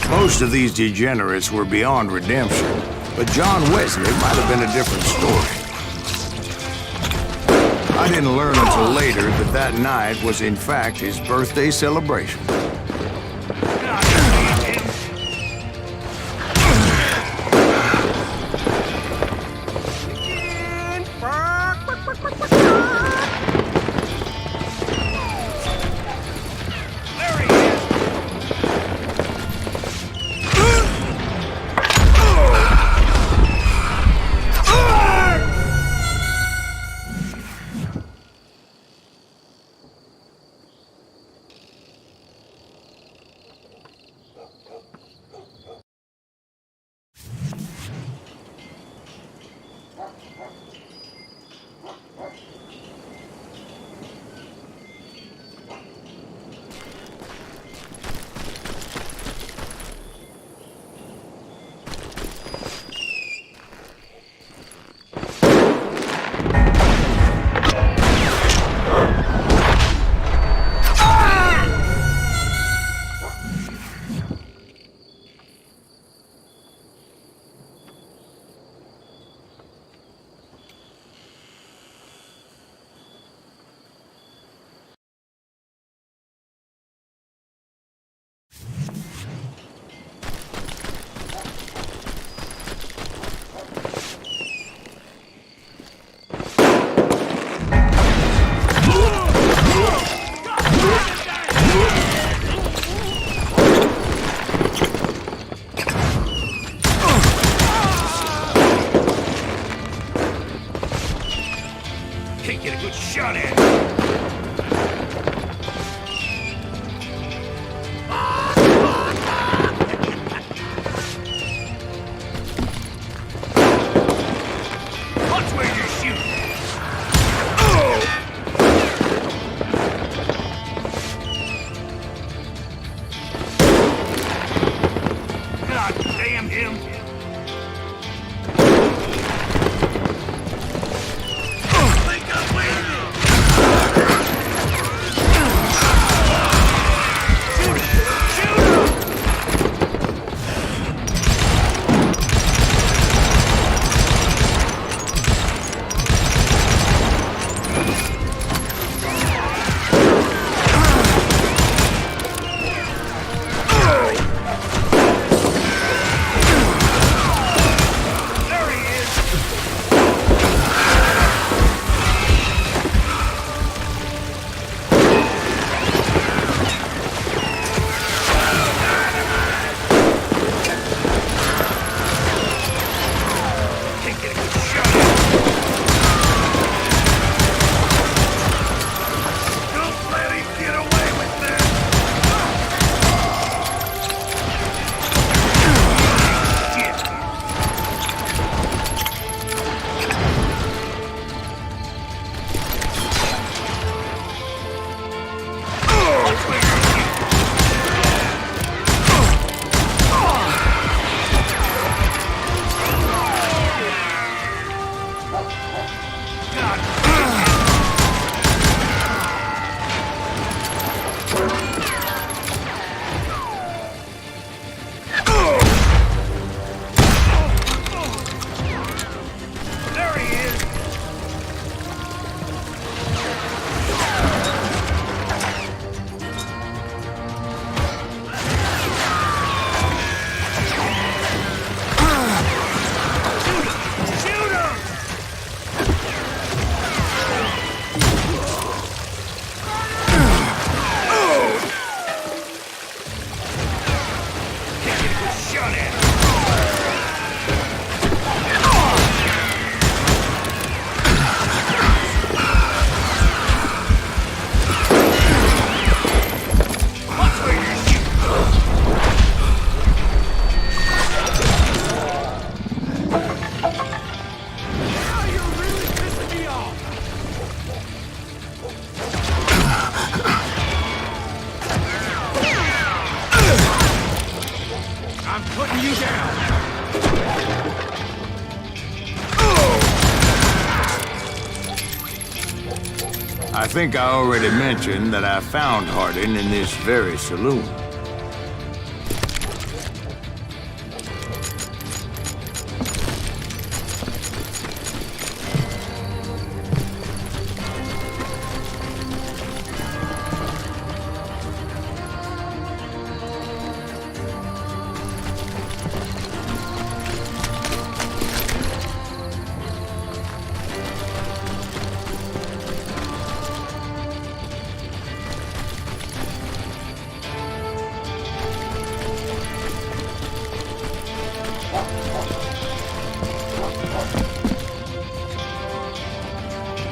Most of these degenerates were beyond redemption, but John Wesley might have been a different story. I didn't learn until later that that night was in fact his birthday celebration. Can't get a good shot at it. Watch where you're shooting. God damn him. Think I'm waiting. There he is! Shoot him! Can't get a good shot at him. Watch where you're shooting. Now you're really pissing me off. I'm putting you down. I think I already mentioned that I found Hardin in this very saloon.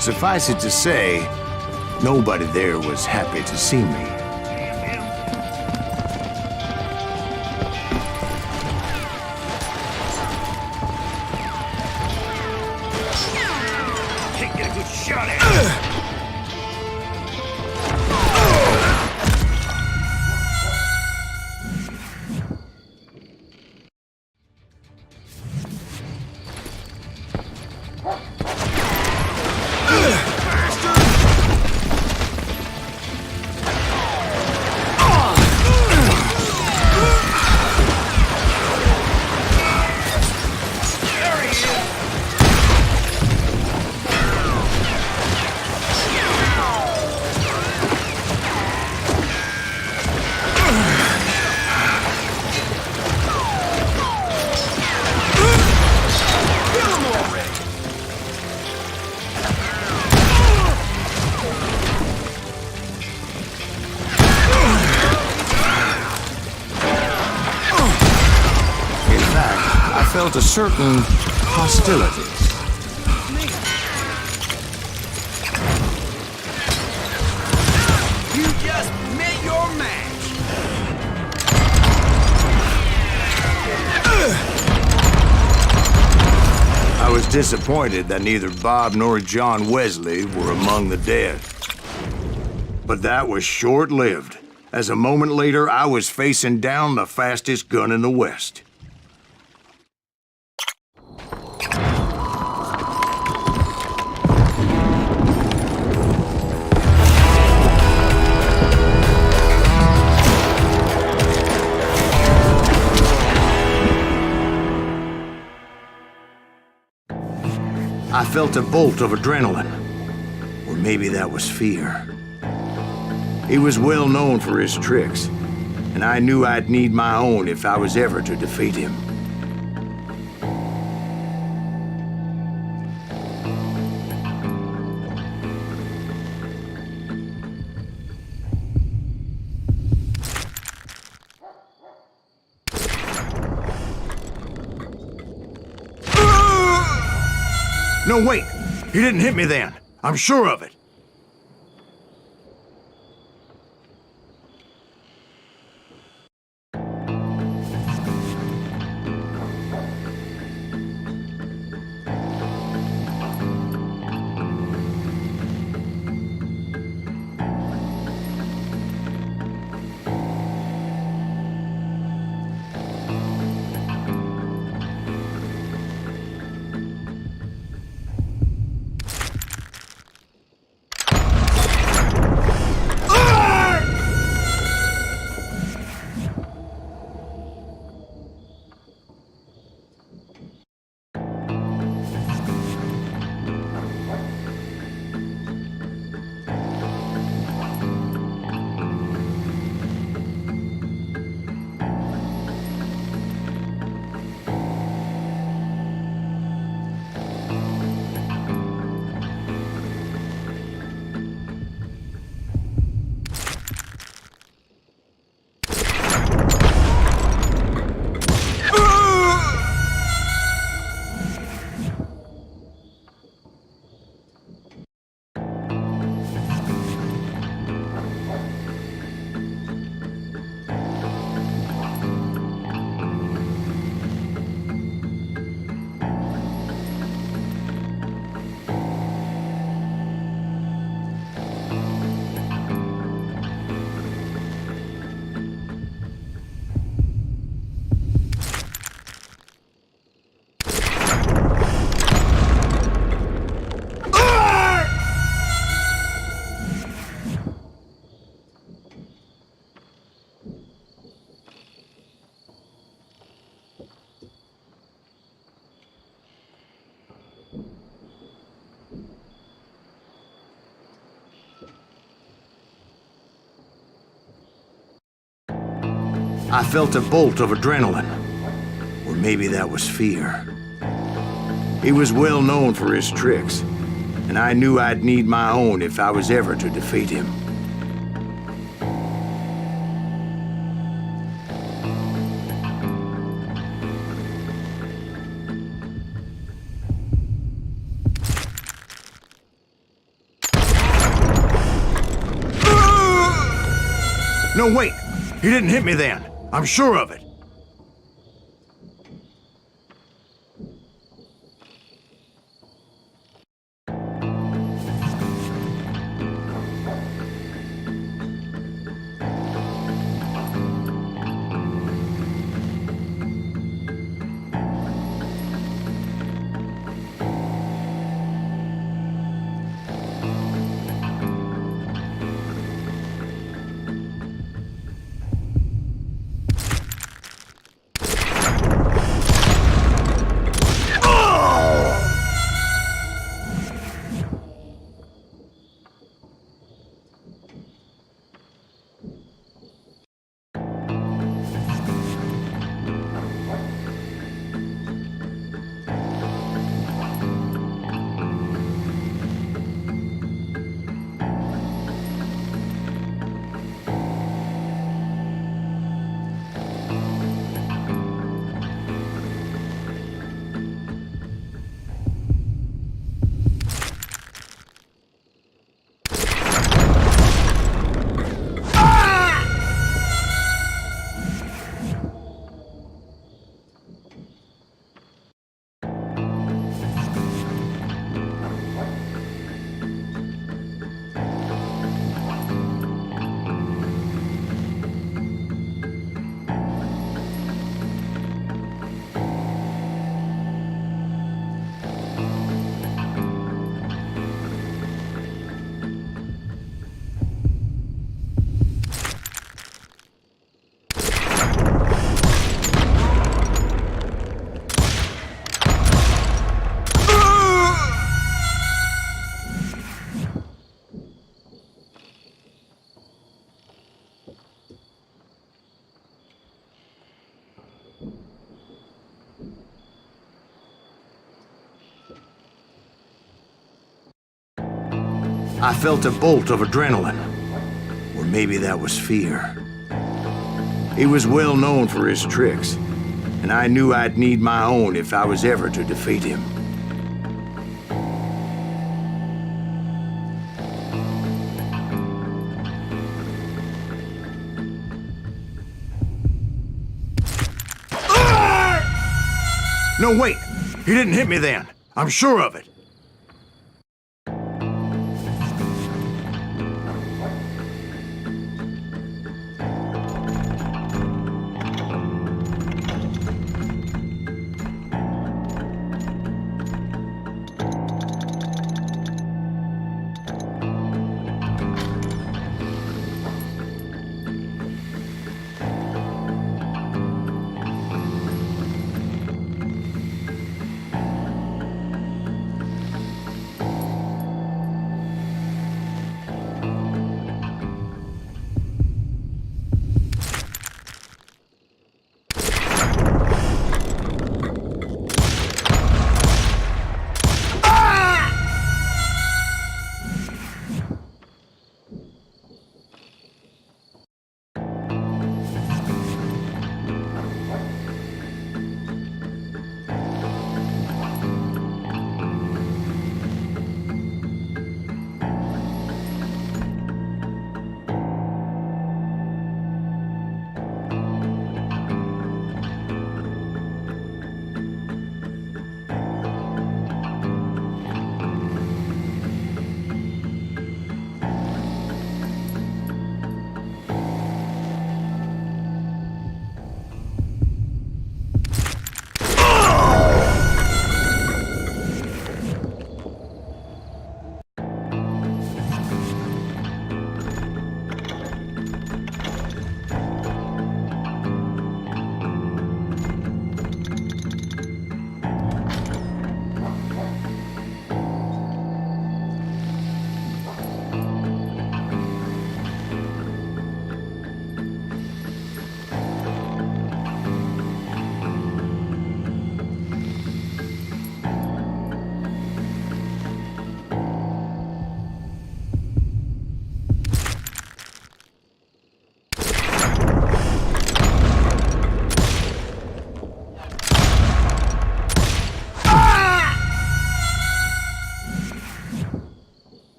Suffice it to say, nobody there was happy to see me. Can't get a good shot at him. Felt a certain hostility. You just met your match. I was disappointed that neither Bob nor John Wesley were among the dead. But that was short-lived, as a moment later I was facing down the fastest gun in the West. I felt a bolt of adrenaline, or maybe that was fear. He was well known for his tricks, and I knew I'd need my own if I was ever to defeat him. No, wait! He didn't hit me then. I'm sure of it. I felt a bolt of adrenaline. Or maybe that was fear. He was well known for his tricks, and I knew I'd need my own if I was ever to defeat him. No, wait! He didn't hit me then. I'm sure of it. I felt a bolt of adrenaline. Or maybe that was fear. He was well known for his tricks, and I knew I'd need my own if I was ever to defeat him. No, wait! He didn't hit me then. I'm sure of it.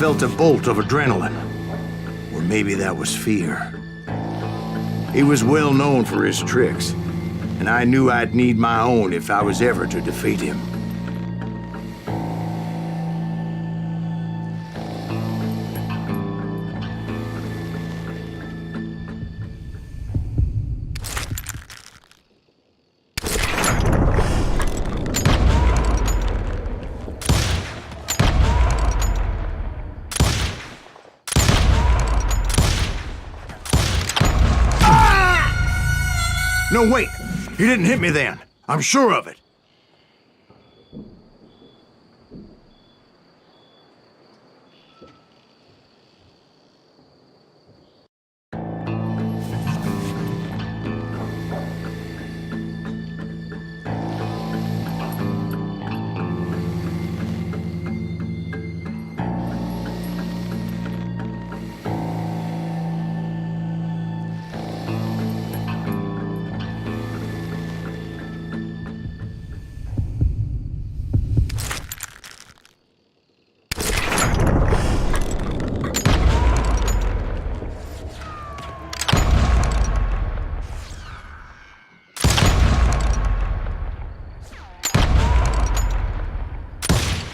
felt a bolt of adrenaline. Or maybe that was fear. He was well known for his tricks, and I knew I'd need my own if I was ever to defeat him. No, wait! You didn't hit me then. I'm sure of it.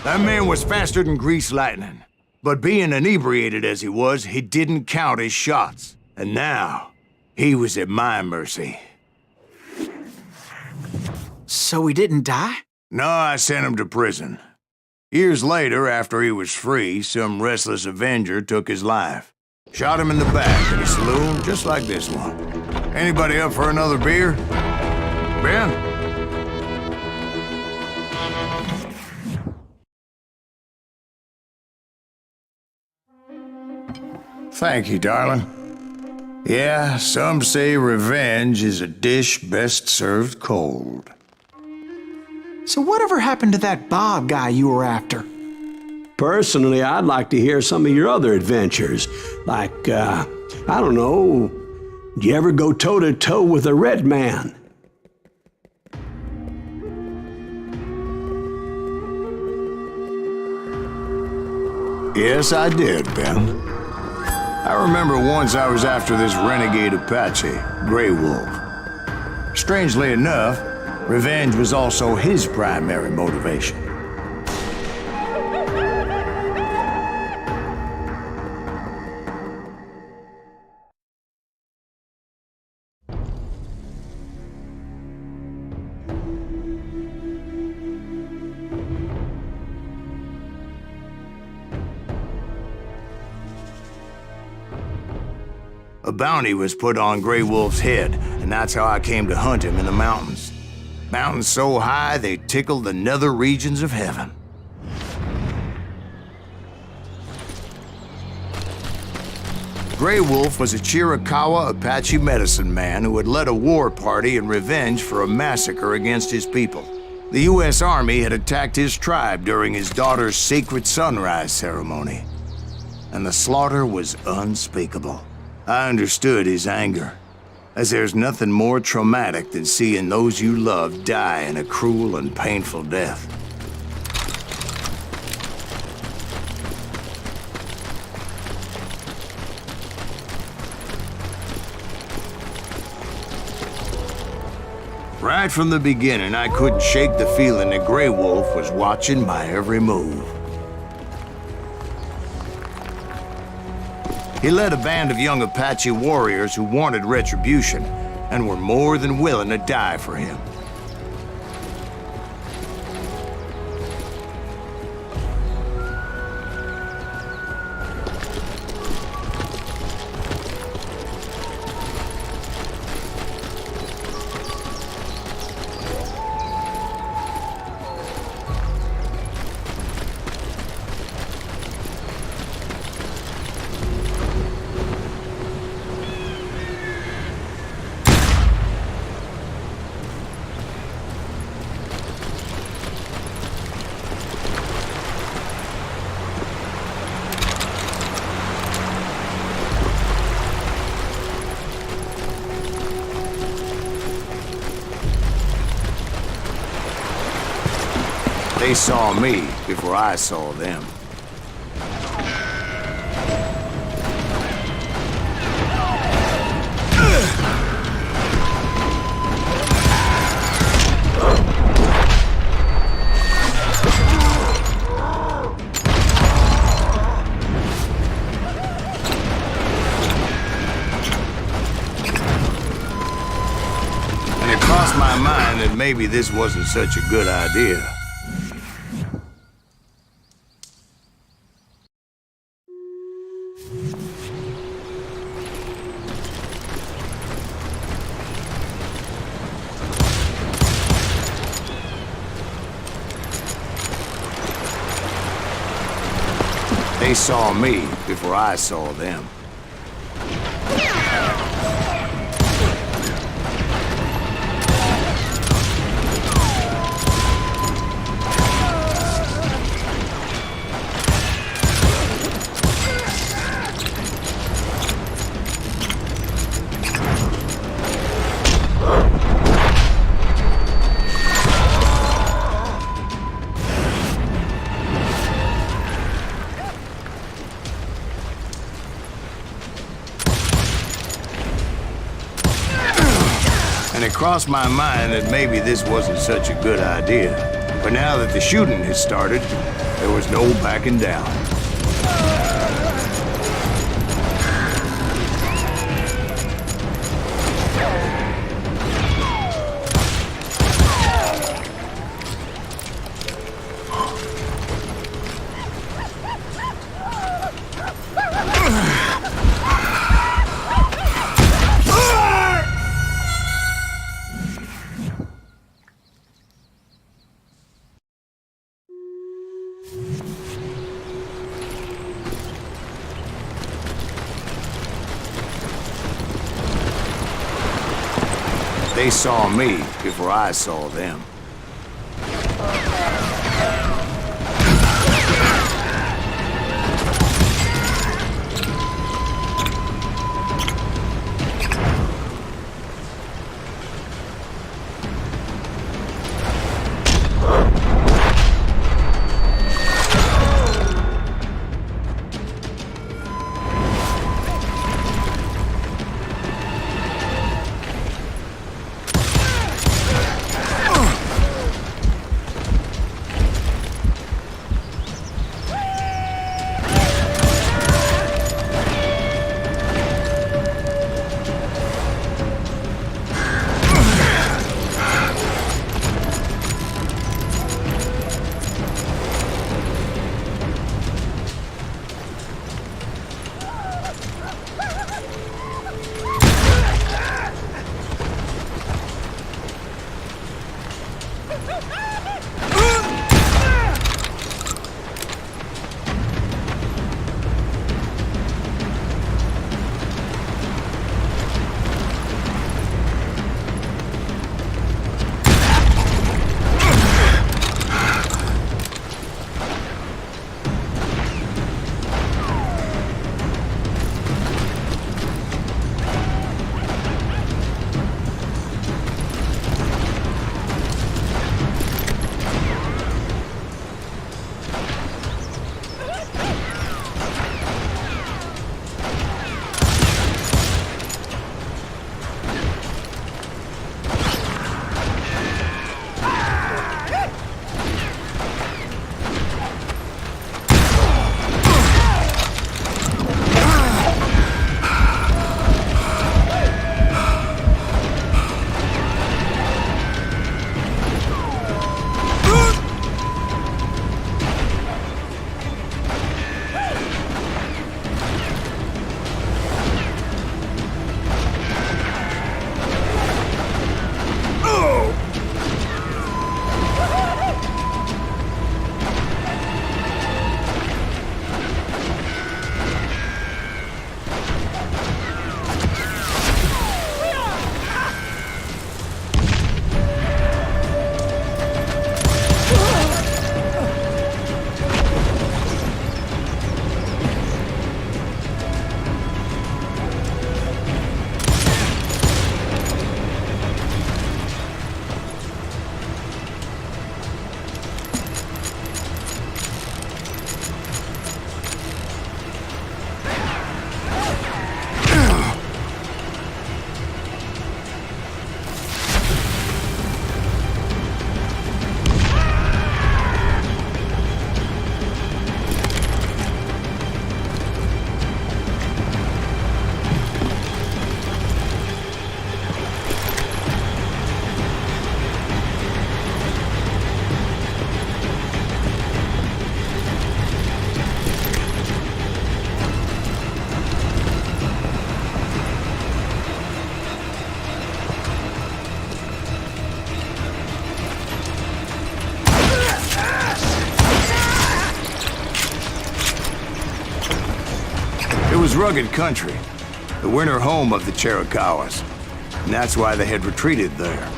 That man was faster than greased lightning. But being inebriated as he was, he didn't count his shots. And now, he was at my mercy. So he didn't die? No, I sent him to prison. Years later, after he was free, some restless Avenger took his life. Shot him in the back at a saloon just like this one. Anybody up for another beer? Ben? Thank you, darling. Yeah, some say revenge is a dish best served cold. So whatever happened to that Bob guy you were after? Personally, I'd like to hear some of your other adventures. Like, I don't know, did you ever go toe-to-toe with a red man? Yes, I did, Ben. I remember once I was after this renegade Apache, Grey Wolf. Strangely enough, revenge was also his primary motivation. A bounty was put on Grey Wolf's head, and that's how I came to hunt him in the mountains. Mountains so high they tickled the nether regions of heaven. Grey Wolf was a Chiricahua Apache medicine man who had led a war party in revenge for a massacre against his people. The U.S. Army had attacked his tribe during his daughter's sacred sunrise ceremony, and the slaughter was unspeakable. I understood his anger, as there's nothing more traumatic than seeing those you love die in a cruel and painful death. Right from the beginning, I couldn't shake the feeling that Grey Wolf was watching my every move. He led a band of young Apache warriors who wanted retribution and were more than willing to die for him. They saw me before I saw them. mind that maybe this wasn't such a good idea. They saw me before I saw them. And it crossed my mind that maybe this wasn't such a good idea. But now that the shooting had started, there was no backing down. They saw me before I saw them. rugged country, the winter home of the Chiricahuas, and that's why they had retreated there.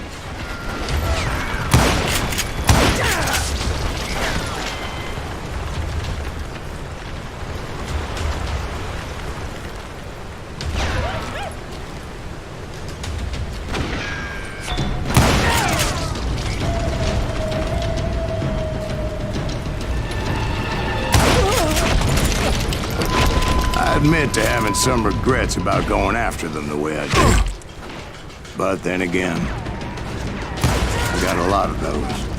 I admit to having some regrets about going after them the way I did. But then again, I got a lot of those.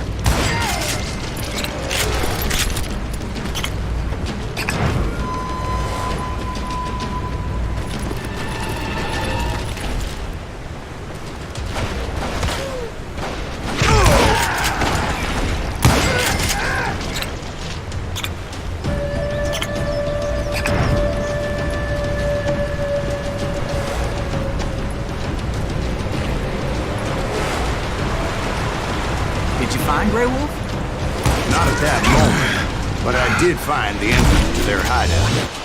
Find Grey Wolf? Not at that moment, but I did find the entrance to their hideout.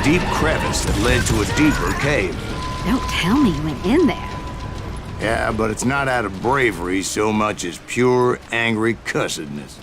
Deep crevice that led to a deeper cave. Don't tell me you went in there. Yeah, but it's not out of bravery so much as pure, angry cussedness.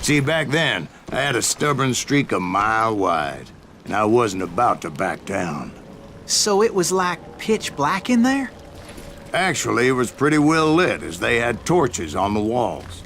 See, back then, I had a stubborn streak a mile wide, and I wasn't about to back down. So it was like pitch black in there? Actually, it was pretty well lit, as they had torches on the walls.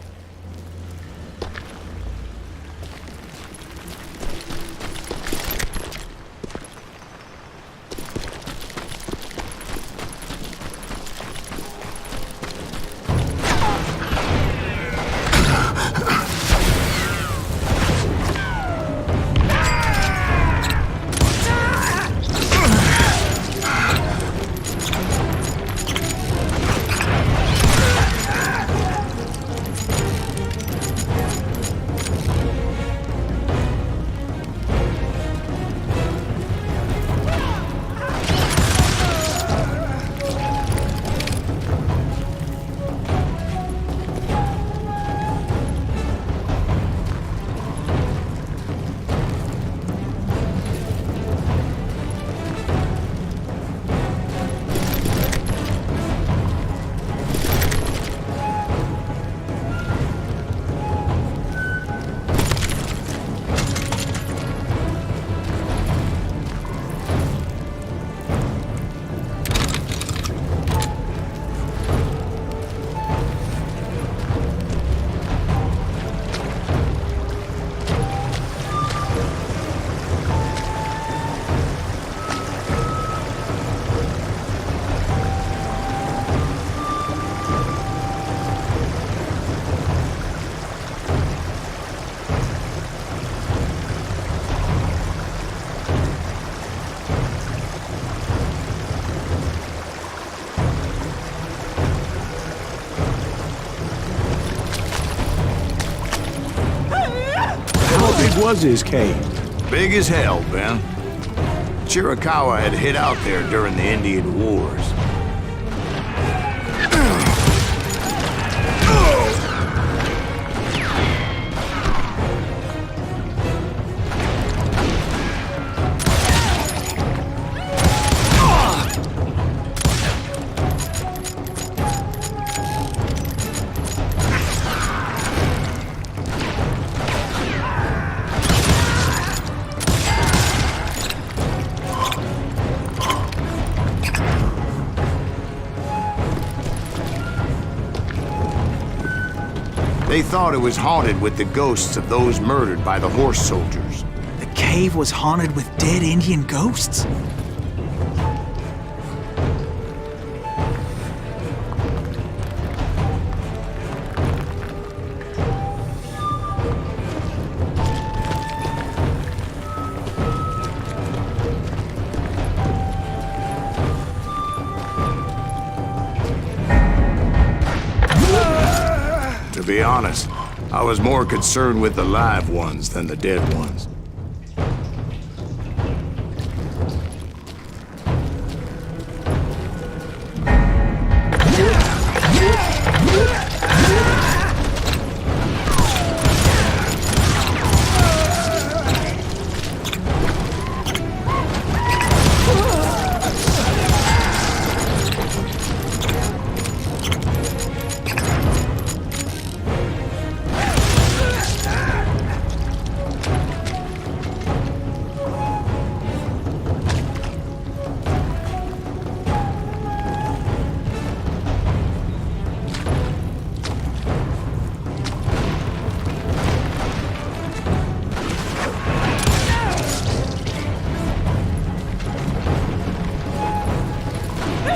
was his cave? Big as hell, Ben. Chiricahua had hid out there during the Indian Wars. They thought it was haunted with the ghosts of those murdered by the horse soldiers. The cave was haunted with dead Indian ghosts? To be honest, I was more concerned with the live ones than the dead ones.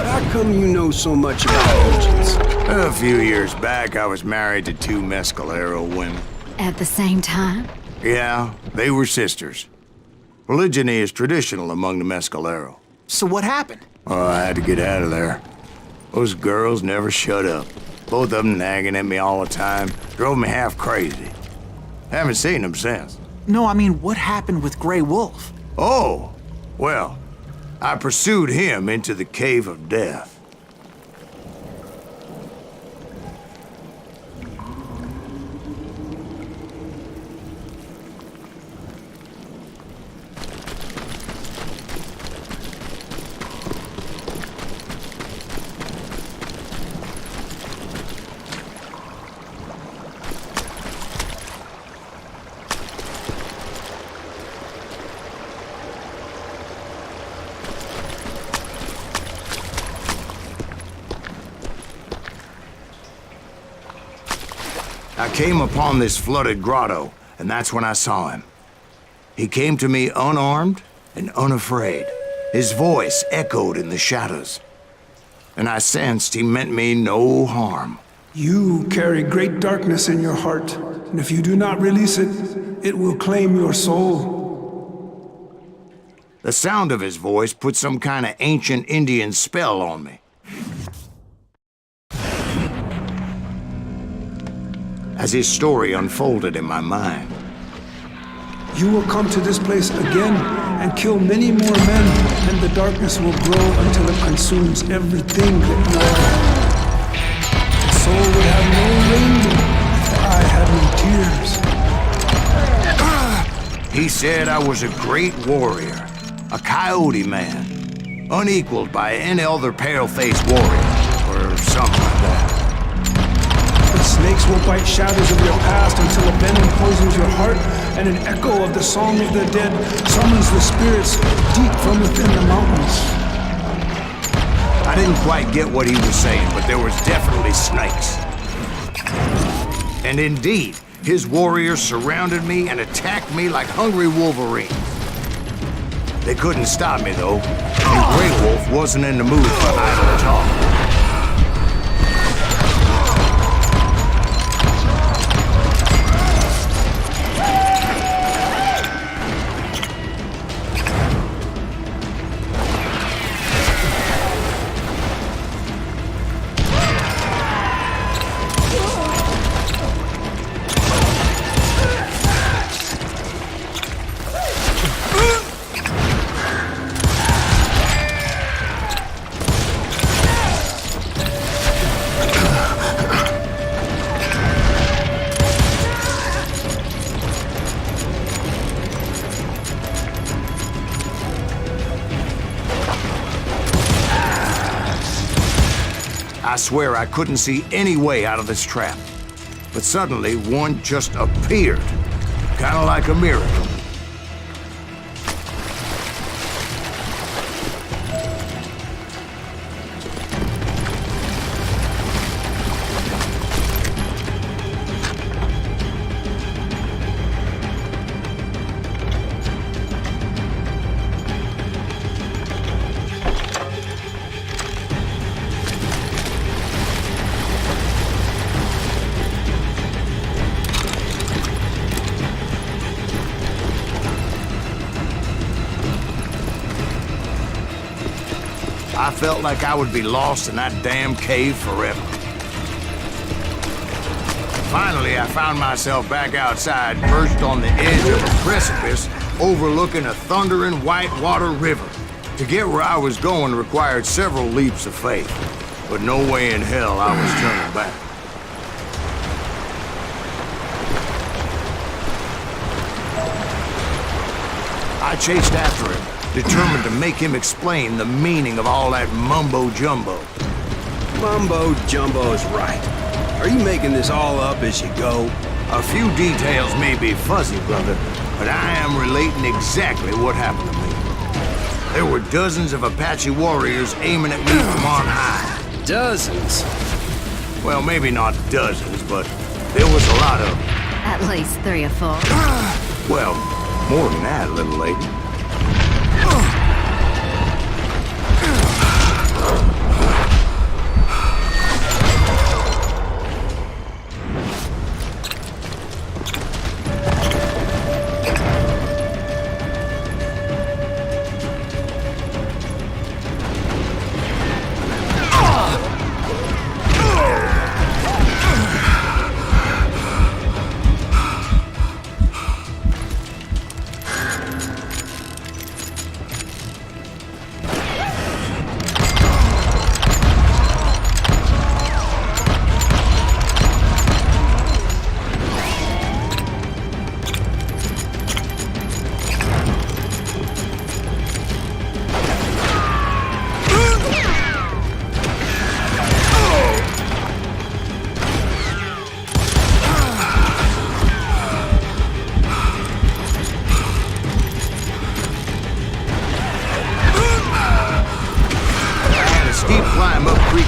How come you know so much about Indians? A few years back, I was married to 2 Mescalero women. At the same time? Yeah, they were sisters. Polygyny is traditional among the Mescalero. So what happened? Oh, I had to get out of there. Those girls never shut up. Both of them nagging at me all the time. Drove me half crazy. Haven't seen them since. No, I mean, what happened with Grey Wolf? Oh, well, I pursued him into the Cave of Death. I came upon this flooded grotto, and that's when I saw him. He came to me unarmed and unafraid. His voice echoed in the shadows, and I sensed he meant me no harm. You carry great darkness in your heart, and if you do not release it, it will claim your soul. The sound of his voice put some kind of ancient Indian spell on me. As his story unfolded in my mind. You will come to this place again and kill many more men, and the darkness will grow until it consumes everything that you are. The soul would have no rainbow if I had no tears. He said I was a great warrior, a coyote man, unequaled by any other pale-faced warrior, or something like that. Snakes will bite shadows of your past until a venom poisons your heart, and an echo of the song of the dead summons the spirits deep from within the mountains. I didn't quite get what he was saying, but there was definitely snakes. And indeed, his warriors surrounded me and attacked me like hungry wolverines. They couldn't stop me, though, and Grey Wolf wasn't in the mood for idle talk. I swear I couldn't see any way out of this trap. But suddenly, one just appeared. Kind of like a miracle. I felt like I would be lost in that damn cave forever. Finally, I found myself back outside, perched on the edge of a precipice overlooking a thundering whitewater river. To get where I was going required several leaps of faith, but no way in hell I was turning back. I chased after him, determined to make him explain the meaning of all that mumbo-jumbo. Mumbo-jumbo is right. Are you making this all up as you go? A few details may be fuzzy, brother, but I am relating exactly what happened to me. There were dozens of Apache warriors aiming at me from on high. Dozens? Well, maybe not dozens, but there was a lot of them. At least 3 or 4. Well, more than that, little lady.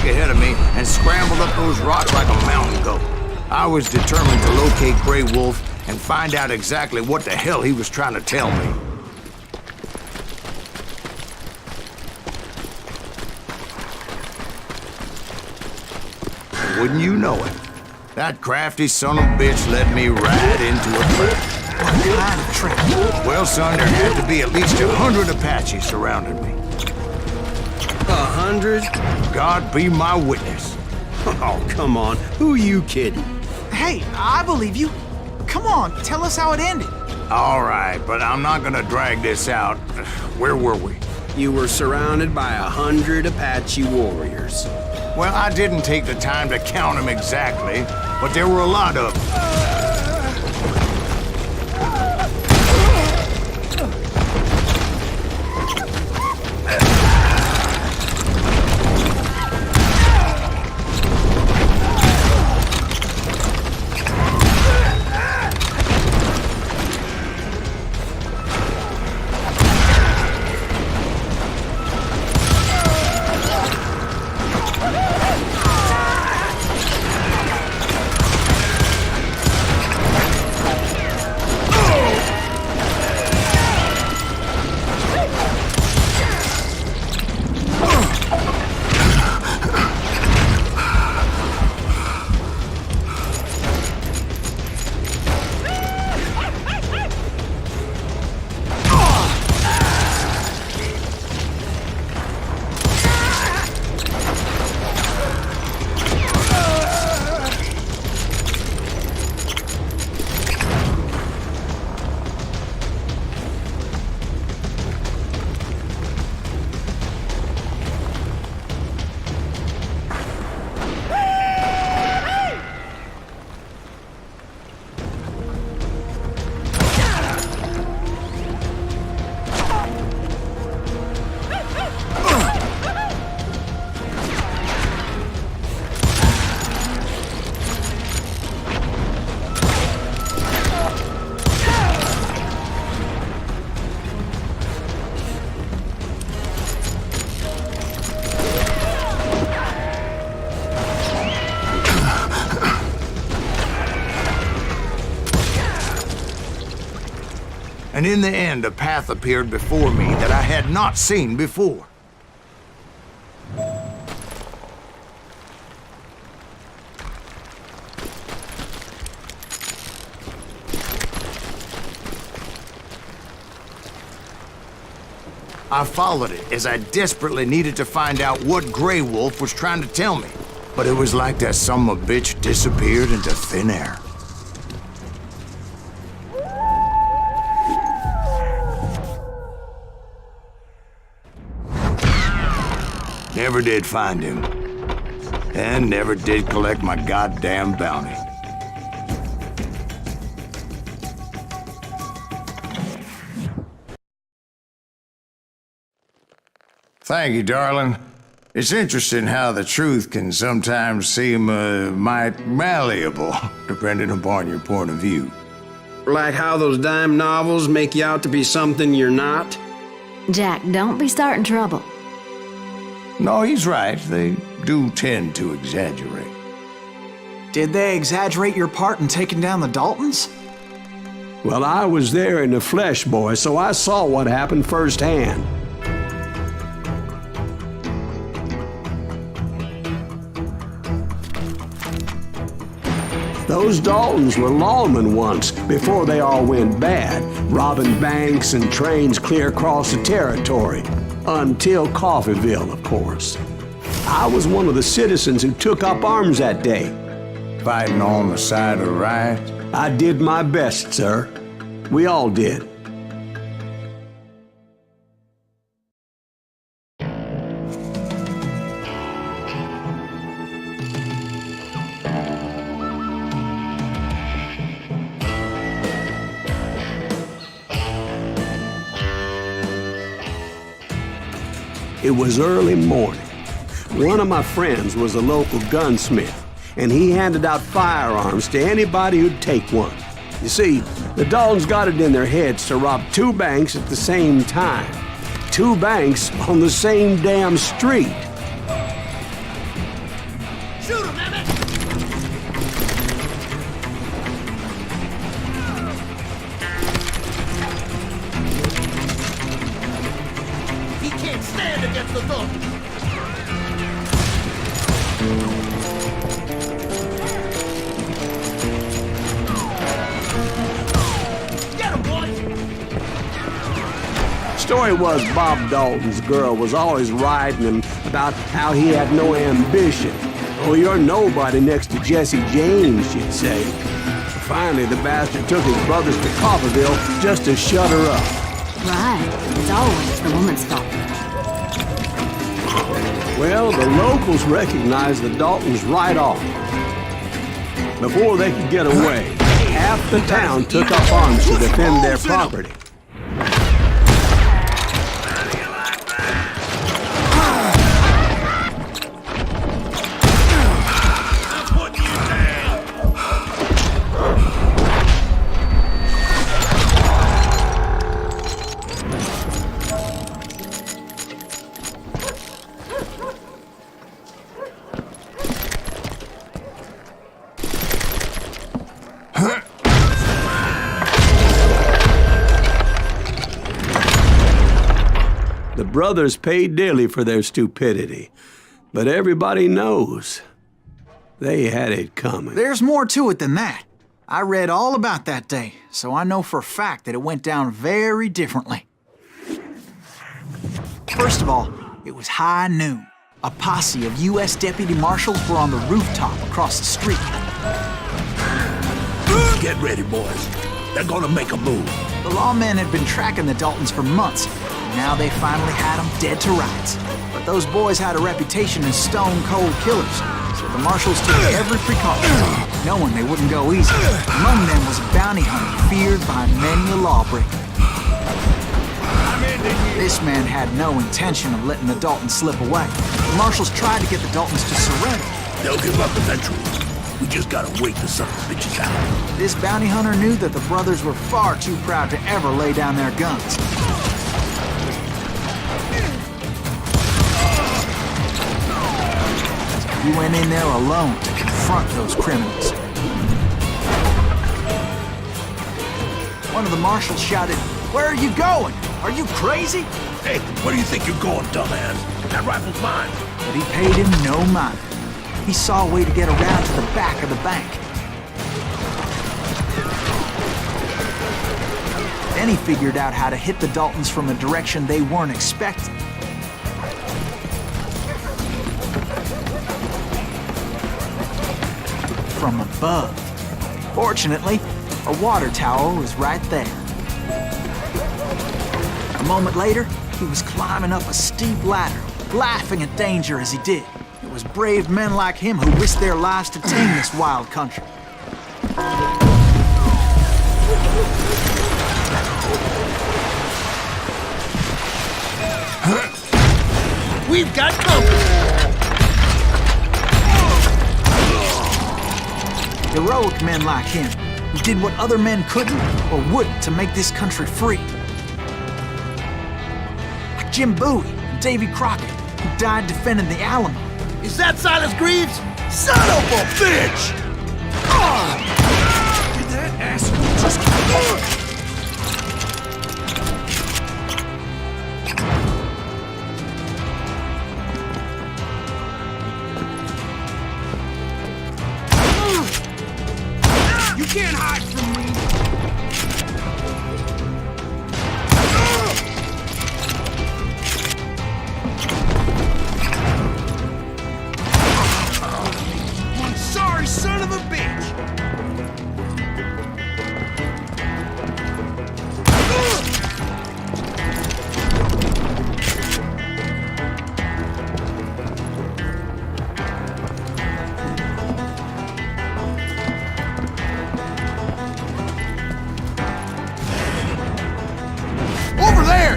Ahead of me and scrambled up those rocks like a mountain goat. I was determined to locate Grey Wolf and find out exactly what the hell he was trying to tell me. Wouldn't you know it? That crafty son of a bitch led me right into a trap. What kind of trap? Well, son, there had to be at least 100 Apaches surrounding me. 100? God be my witness. Oh, come on. Who are you kidding? Hey, I believe you. Come on, tell us how it ended. All right, but I'm not gonna drag this out. Where were we? You were surrounded by 100 Apache warriors. Well, I didn't take the time to count them exactly, but there were a lot of them. And in the end, a path appeared before me that I had not seen before. I followed it as I desperately needed to find out what Grey Wolf was trying to tell me. But it was like that son of a bitch disappeared into thin air. Never did find him. And never did collect my goddamn bounty. Thank you, darling. It's interesting how the truth can sometimes seem might malleable, depending upon your point of view. Like how those dime novels make you out to be something you're not? Jack, don't be starting trouble. No, he's right. They do tend to exaggerate. Did they exaggerate your part in taking down the Daltons? Well, I was there in the flesh, boy, so I saw what happened firsthand. Those Daltons were lawmen once, before they all went bad, robbing banks and trains clear across the territory. Until Coffeeville, of course. I was one of the citizens who took up arms that day. Fighting on the side of the riot? I did my best, sir. We all did. It was early morning. One of my friends was a local gunsmith, and he handed out firearms to anybody who'd take one. You see, the Daltons got it in their heads to rob 2 banks at the same time. 2 banks on the same damn street. Shoot him, Emmett! He can't stand against the Daltons! Story was Bob Dalton's girl was always riding him about how he had no ambition. Oh, you're nobody next to Jesse James, she'd say. Finally, the bastard took his brothers to Coffeeville just to shut her up. Right. It's always the woman's fault. Well, the locals recognized the Daltons right off. Before they could get away, half the town took up arms to defend their property. The brothers paid dearly for their stupidity, but everybody knows they had it coming. There's more to it than that. I read all about that day, so I know for a fact that it went down very differently. First of all, it was high noon. A posse of U.S. deputy marshals were on the rooftop across the street. Get ready, boys. They're gonna make a move. The lawmen had been tracking the Daltons for months, and now they finally had them dead to rights. But those boys had a reputation as stone-cold killers, so the marshals took every precaution, knowing they wouldn't go easy. Among them was a bounty hunter feared by many a lawbreaker. This man had no intention of letting the Daltons slip away. The marshals tried to get the Daltons to surrender. They'll give up eventually. We just gotta wait the son of bitches out. This bounty hunter knew that the brothers were far too proud to ever lay down their guns. He went in there alone to confront those criminals. One of the marshals shouted, Where are you going? Are you crazy? Hey, where do you think you're going, dumbass? That rifle's mine. But he paid him no mind. He saw a way to get around to the back of the bank. Then he figured out how to hit the Daltons from a direction they weren't expecting. From above. Fortunately, a water tower was right there. A moment later, he was climbing up a steep ladder, laughing at danger as he did. It was brave men like him who risked their lives to tame this wild country. We've got company! Heroic men like him, who did what other men couldn't or wouldn't to make this country free. Like Jim Bowie and Davy Crockett, who died defending the Alamo. Is that Silas Greaves? Son of a bitch! Did that asshole just... You can't hide from me! One sorry son of a bitch! Over there!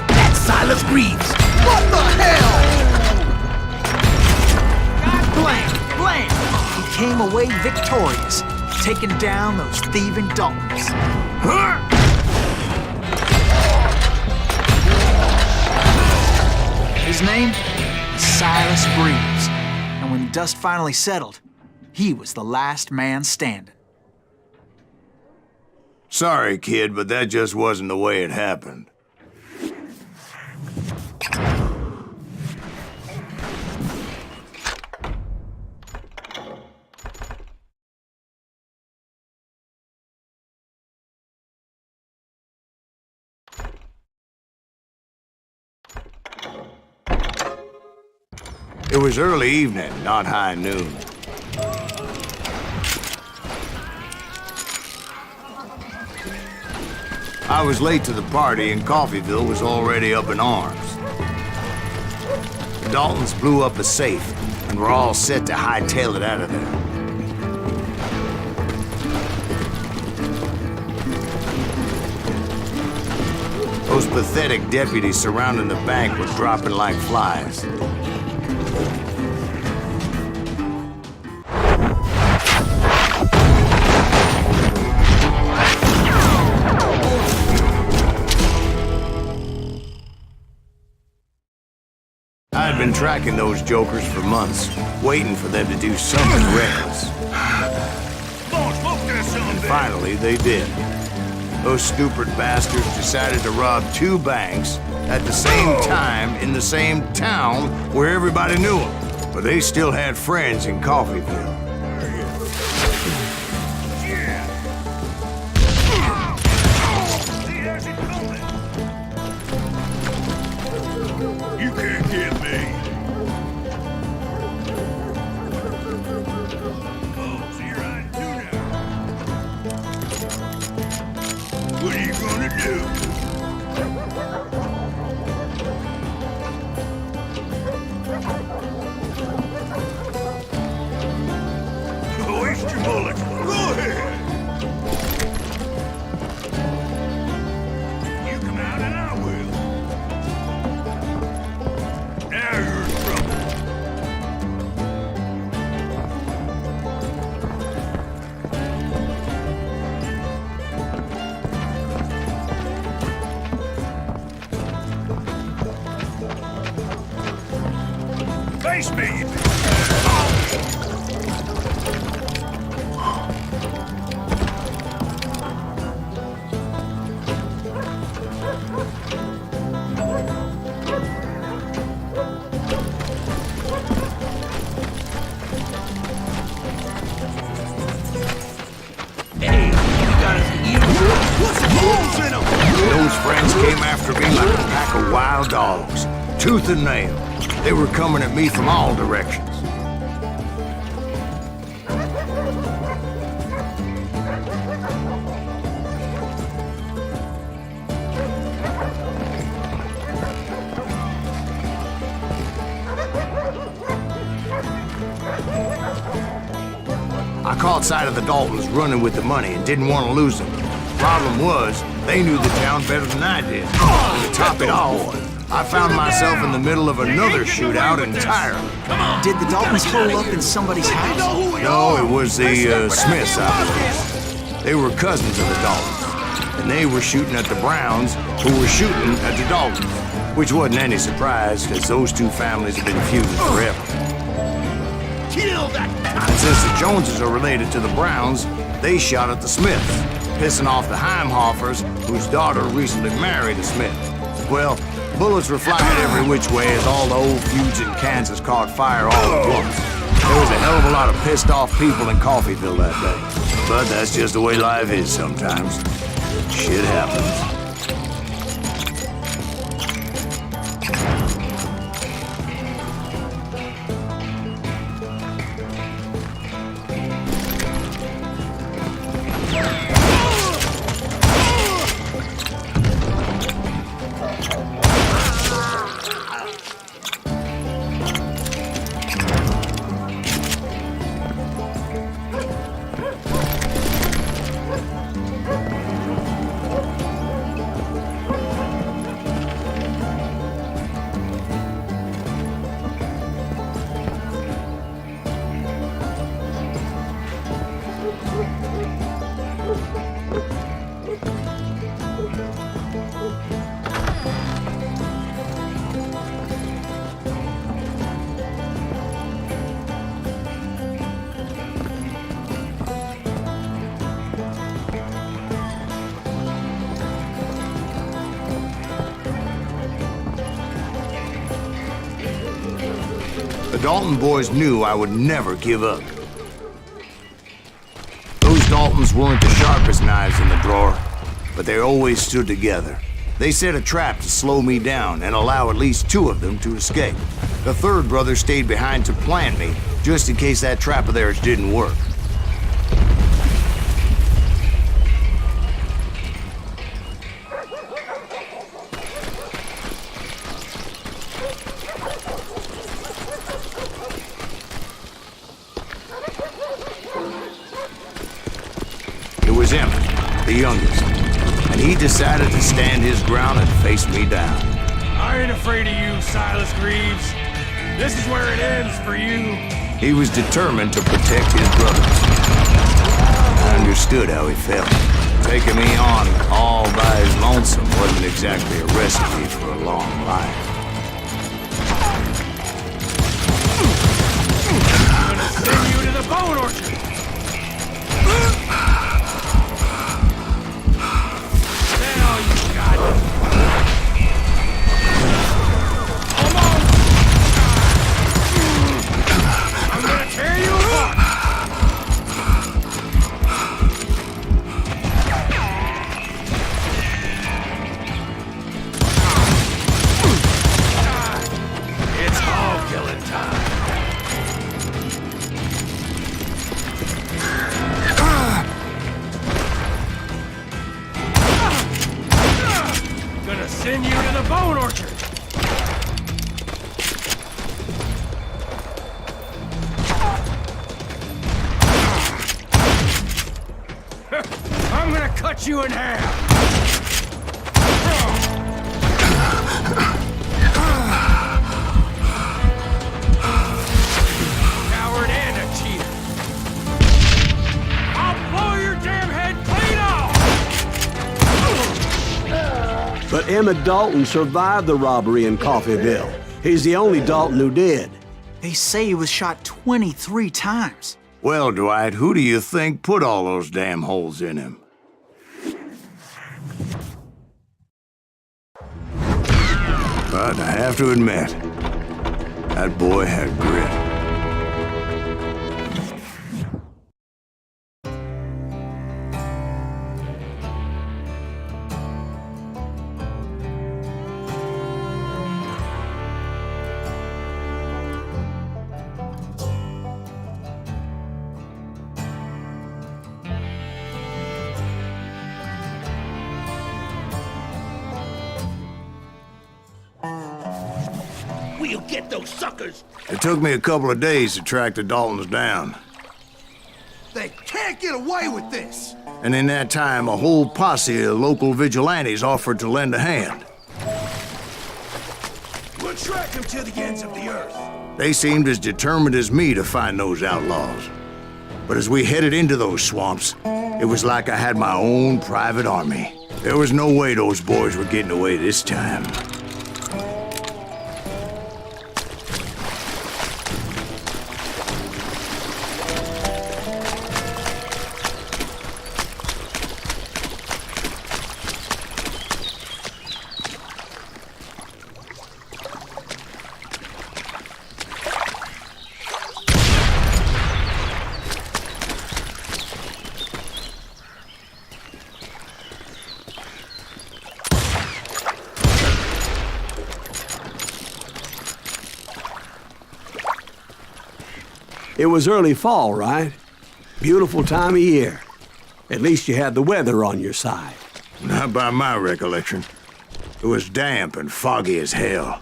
That's Silas Greaves! What the hell? God blam! He came away victorious, taking down those thieving Daltons. His name is Silas Greaves, and when the dust finally settled, he was the last man standing. Sorry, kid, but that just wasn't the way it happened. It was early evening, not high noon. I was late to the party and Coffeyville was already up in arms. The Daltons blew up a safe and were all set to hightail it out of there. Those pathetic deputies surrounding the bank were dropping like flies. I'd been tracking those jokers for months, waiting for them to do something reckless. And finally, they did. Those stupid bastards decided to rob two banks at the same time in the same town where everybody knew them. But they still had friends in Coffeyville. You can't get me. Oh, so you're riding too now. What are you gonna do? Waste your bullets. Go ahead. Face me! Those friends came after me like a pack of wild dogs, tooth and nail. They were coming at me from all directions. I caught sight of the Daltons running with the money and didn't want to lose them. Problem was, they knew the town better than I did. To top it off, I found myself in the middle of another shootout entirely. Did the Daltons hole up in somebody's house? No, it was the Smiths, I believe. They were cousins of the Daltons, and they were shooting at the Browns, who were shooting at the Daltons, which wasn't any surprise, because those two families have been feuding forever. Kill that! And since the Joneses are related to the Browns, they shot at the Smiths, pissing off the Heimhoffers, whose daughter recently married a Smith. Well, bullets were flying every which way as all the old feuds in Kansas caught fire all at once. There was a hell of a lot of pissed off people in Coffeyville that day. But that's just the way life is sometimes. Shit happens. The Dalton boys knew I would never give up. Those Daltons weren't the sharpest knives in the drawer, but they always stood together. They set a trap to slow me down and allow at least two of them to escape. The third brother stayed behind to plant me, just in case that trap of theirs didn't work. Was Emmett, the youngest, and he decided to stand his ground and face me down. I ain't afraid of you, Silas Greaves. This is where it ends for you. He was determined to protect his brothers. I understood how he felt. Taking me on all by his lonesome wasn't exactly a recipe for a long life. I'm gonna send you to the bone orchard. Send you to the bone orchard! I'm gonna cut you in half! Coward and a cheater! I'll blow your damn head clean off! But Emmett Dalton survived the robbery in Coffeyville. He's the only Dalton who did. They say he was shot 23 times. Well, Dwight, who do you think put all those damn holes in him? But I have to admit, that boy had grit. We'll get those suckers! It took me a couple of days to track the Daltons down. They can't get away with this! And in that time, a whole posse of local vigilantes offered to lend a hand. We'll track them to the ends of the earth. They seemed as determined as me to find those outlaws. But as we headed into those swamps, it was like I had my own private army. There was no way those boys were getting away this time. It was early fall, right? Beautiful time of year. At least you had the weather on your side. Not by my recollection. It was damp and foggy as hell.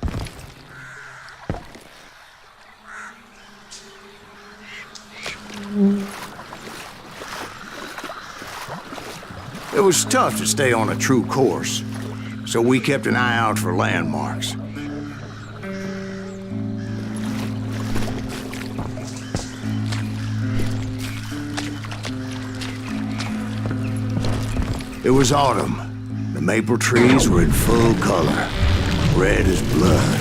It was tough to stay on a true course, so we kept an eye out for landmarks. It was autumn. The maple trees were in full color, red as blood.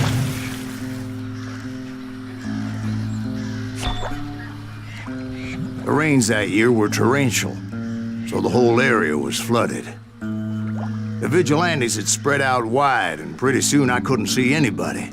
The rains that year were torrential, so the whole area was flooded. The vigilantes had spread out wide, and pretty soon I couldn't see anybody.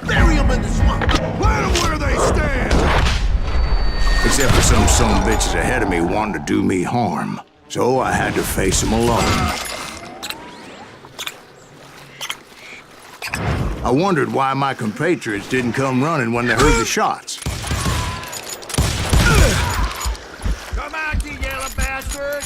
Bury them in the swamp! Plant them where they stand! Except for some son of bitches ahead of me wanting to do me harm. So I had to face them alone. I wondered why my compatriots didn't come running when they heard the shots. Come out, you yellow bastard!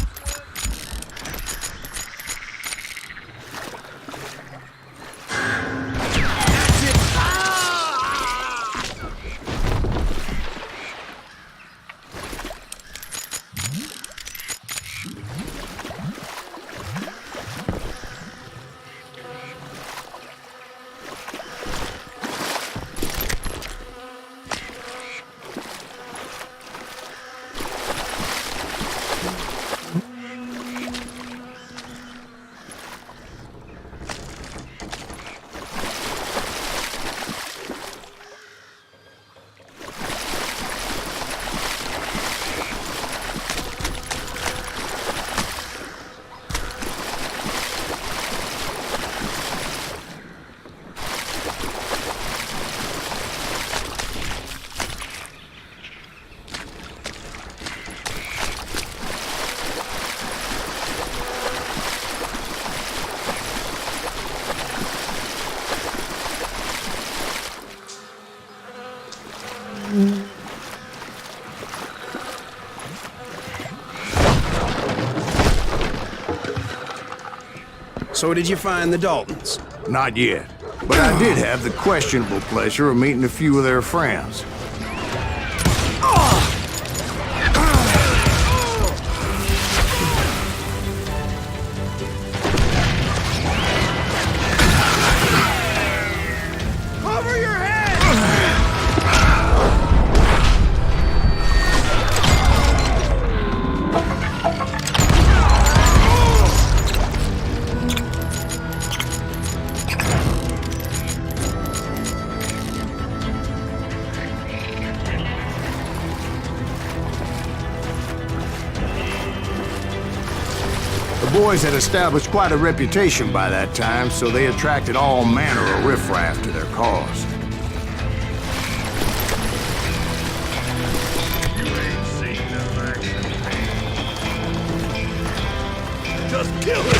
So did you find the Daltons? Not yet, but I did have the questionable pleasure of meeting a few of their friends. The boys had established quite a reputation by that time, so they attracted all manner of riffraff to their cause. You ain't seen no action. Just kill it!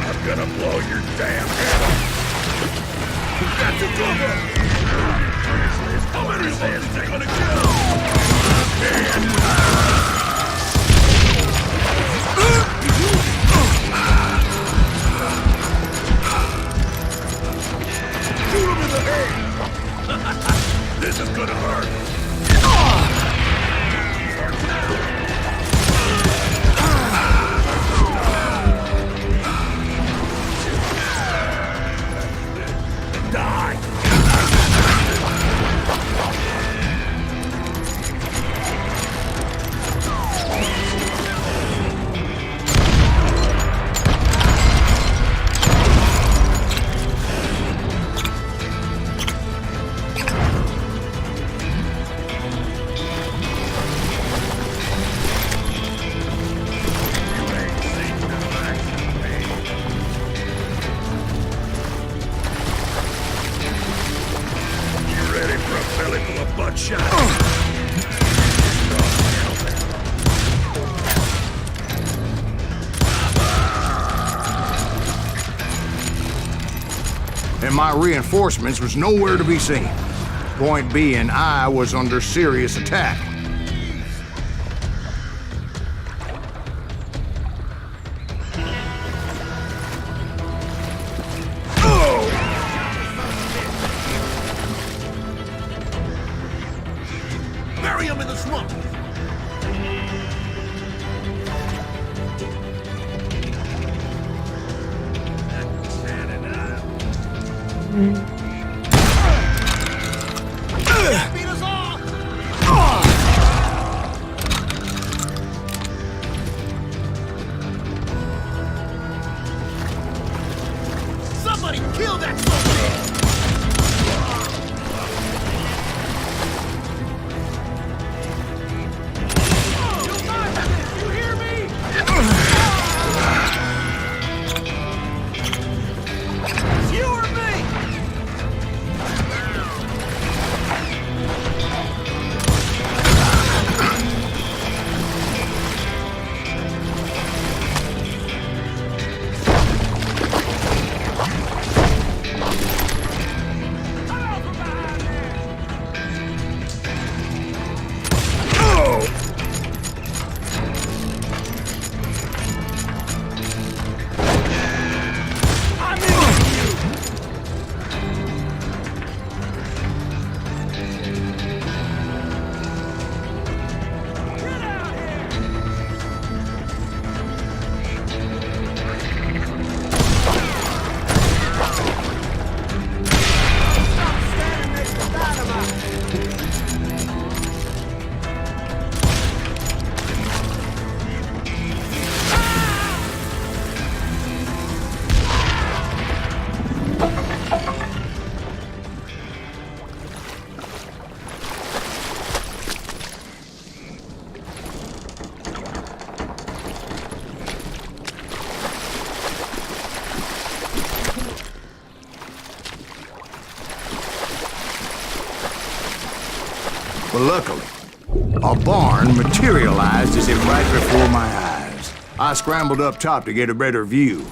I'm gonna blow your damn head off! You've got to cover! How many of these is he gonna kill? Shoot him in the head! This is gonna hurt! Die! And my reinforcements was nowhere to be seen. Point being, I was under serious attack. Bury him in the swamp! Beat us all! Somebody kill that son! You hear me? It's you or me? But luckily, a barn materialized as if right before my eyes. I scrambled up top to get a better view.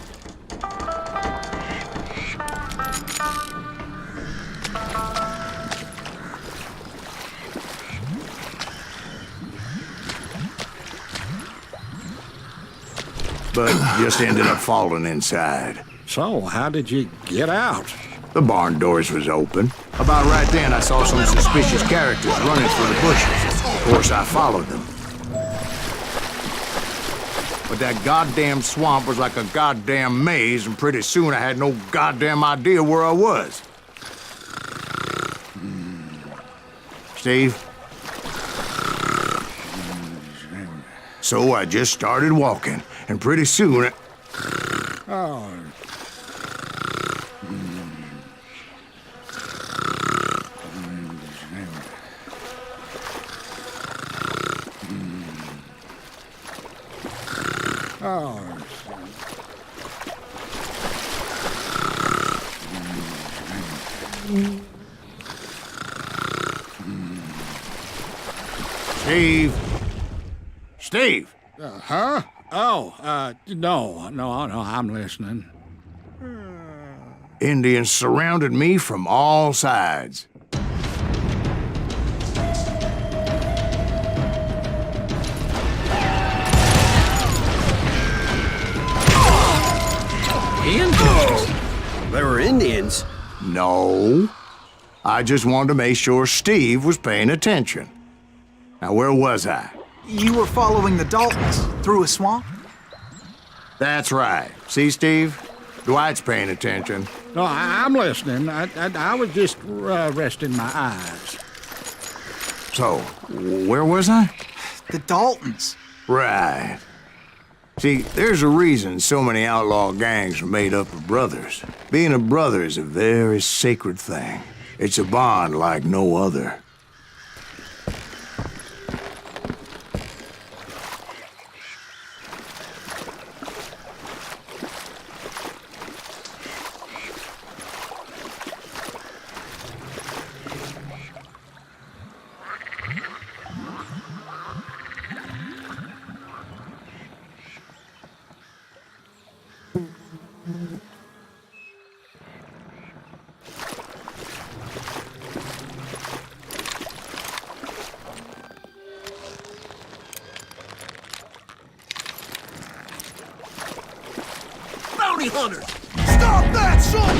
but just ended up falling inside. So, how did you get out? The barn doors was open. About right then, I saw some suspicious characters running through the bushes. Of course, I followed them. But that goddamn swamp was like a goddamn maze, and pretty soon I had no goddamn idea where I was. Steve? So I just started walking, and pretty soon Oh. Oh. Steve? Steve? Huh? Oh, no, I'm listening. Indians surrounded me from all sides. Indians? They were Indians? No. I just wanted to make sure Steve was paying attention. Now, where was I? You were following the Daltons through a swamp? That's right. See, Steve? Dwight's paying attention. No, I'm listening. I was just resting my eyes. So, where was I? The Daltons. Right. See, there's a reason so many outlaw gangs are made up of brothers. Being a brother is a very sacred thing. It's a bond like no other. Bounty hunters! Stop that, son,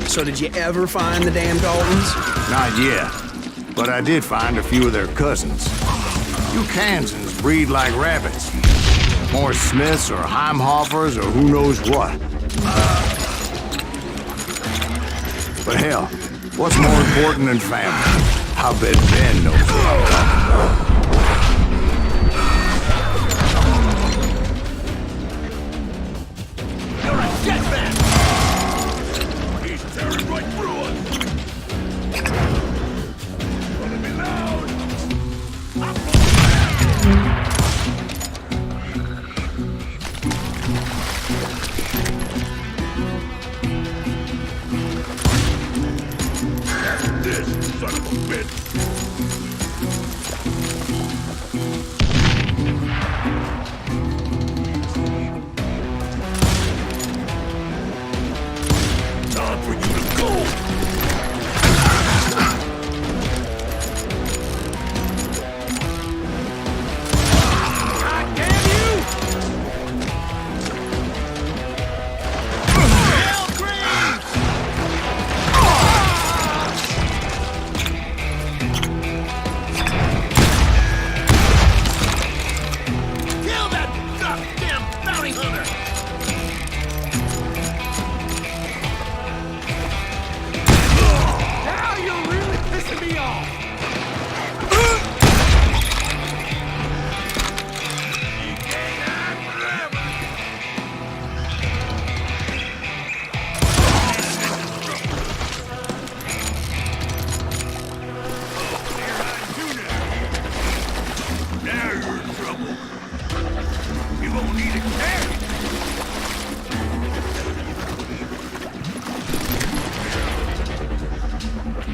So did you ever find the damn Daltons? Not yet, but I did find a few of their cousins. You Kansans breed like rabbits. More Smiths or Heimhoffers or who knows what. But hell, what's more important than family? I bet Ben knows what I'm talking about.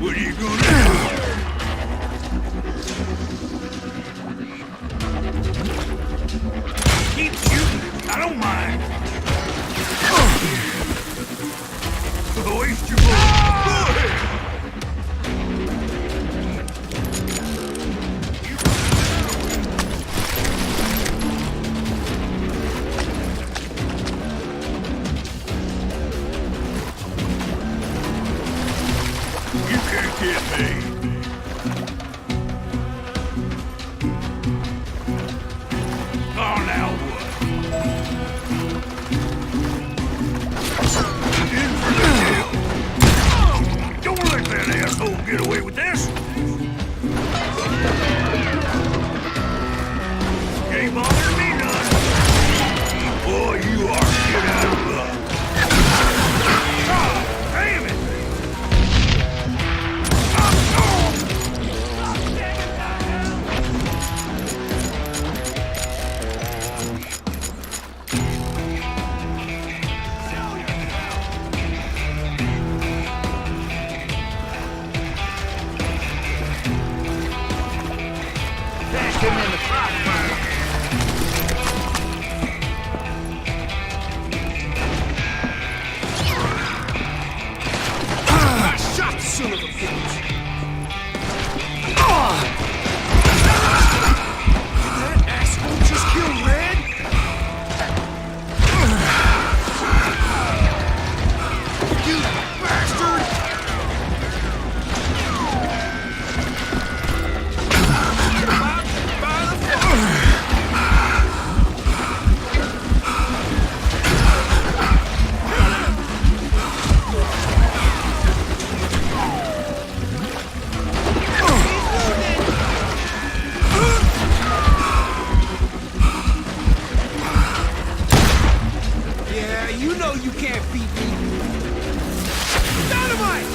What are you gonna do? Keep shooting. I don't mind. Waste your bullets. Go ahead. Look at me. Oh, now what? In for the kill. Don't let that asshole get away with this. Ain't bothering me none. Boy, you are shit out of luck. God damn it! Dash him in the crossfire. Shot the son of a bitch! That asshole just killed Red? You bastard! By the yeah, you know you can't beat me. Dynamite!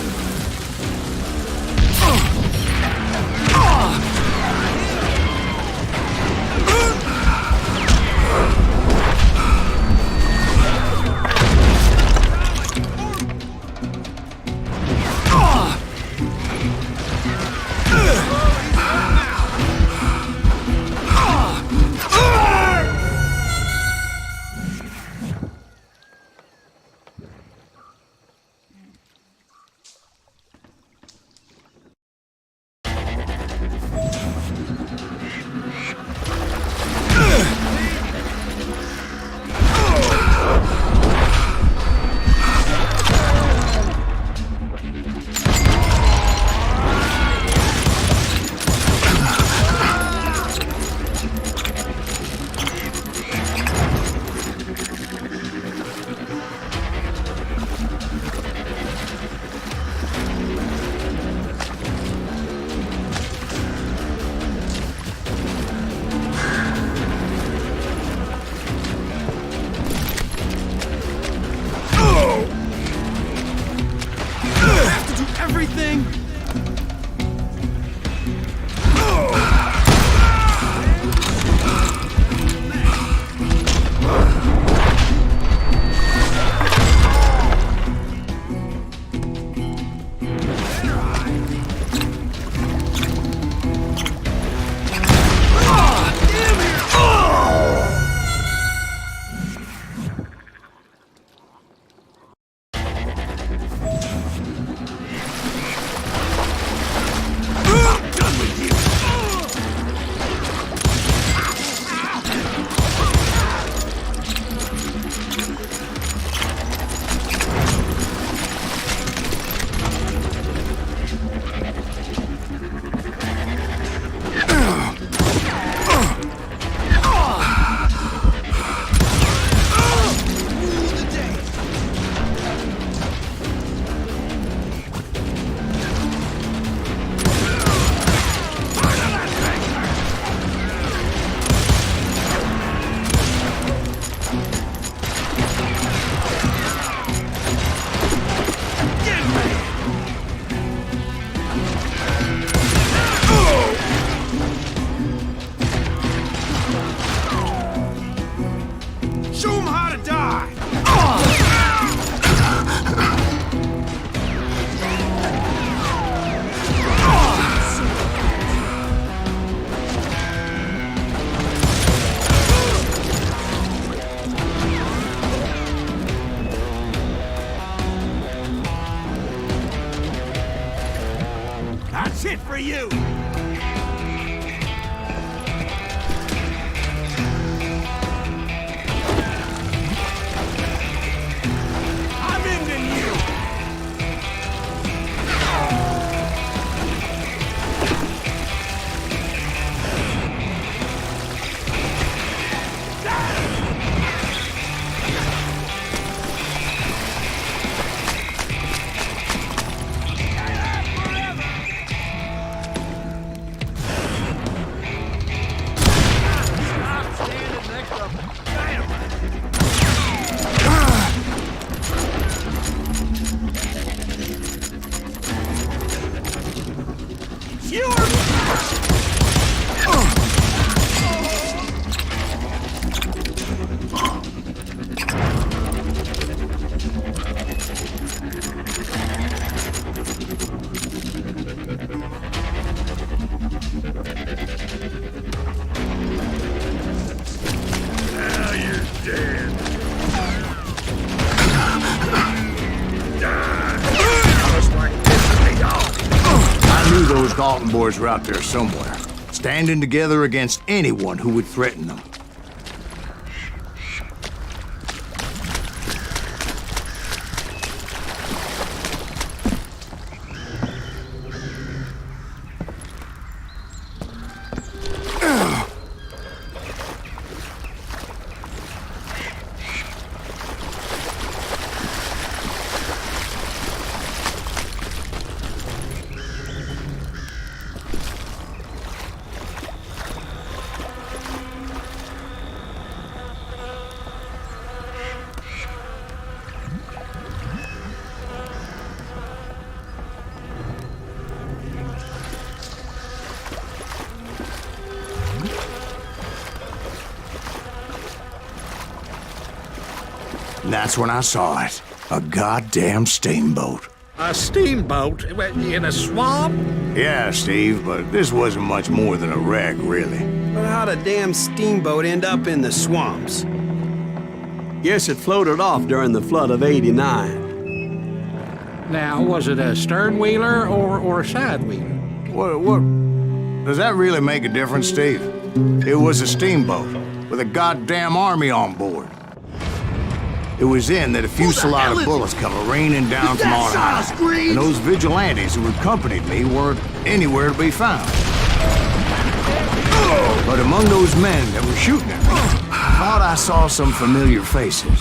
Everything. That's it for you! I'm ending you! Now you're dead. Just like this, I knew those Dalton boys were out there somewhere, standing together against anyone who would threaten them. And that's when I saw it. A goddamn steamboat. A steamboat in a swamp? Yeah, Steve, but this wasn't much more than a wreck, really. But how'd a damn steamboat end up in the swamps? Guess it floated off during the flood of '89. Now, was it a stern wheeler or a side wheeler? What? Does that really make a difference, Steve? It was a steamboat with a goddamn army on board. It was then that a fusillade of bullets come raining down from on high, and those vigilantes who accompanied me weren't anywhere to be found. But among those men that were shooting at me, I thought I saw some familiar faces.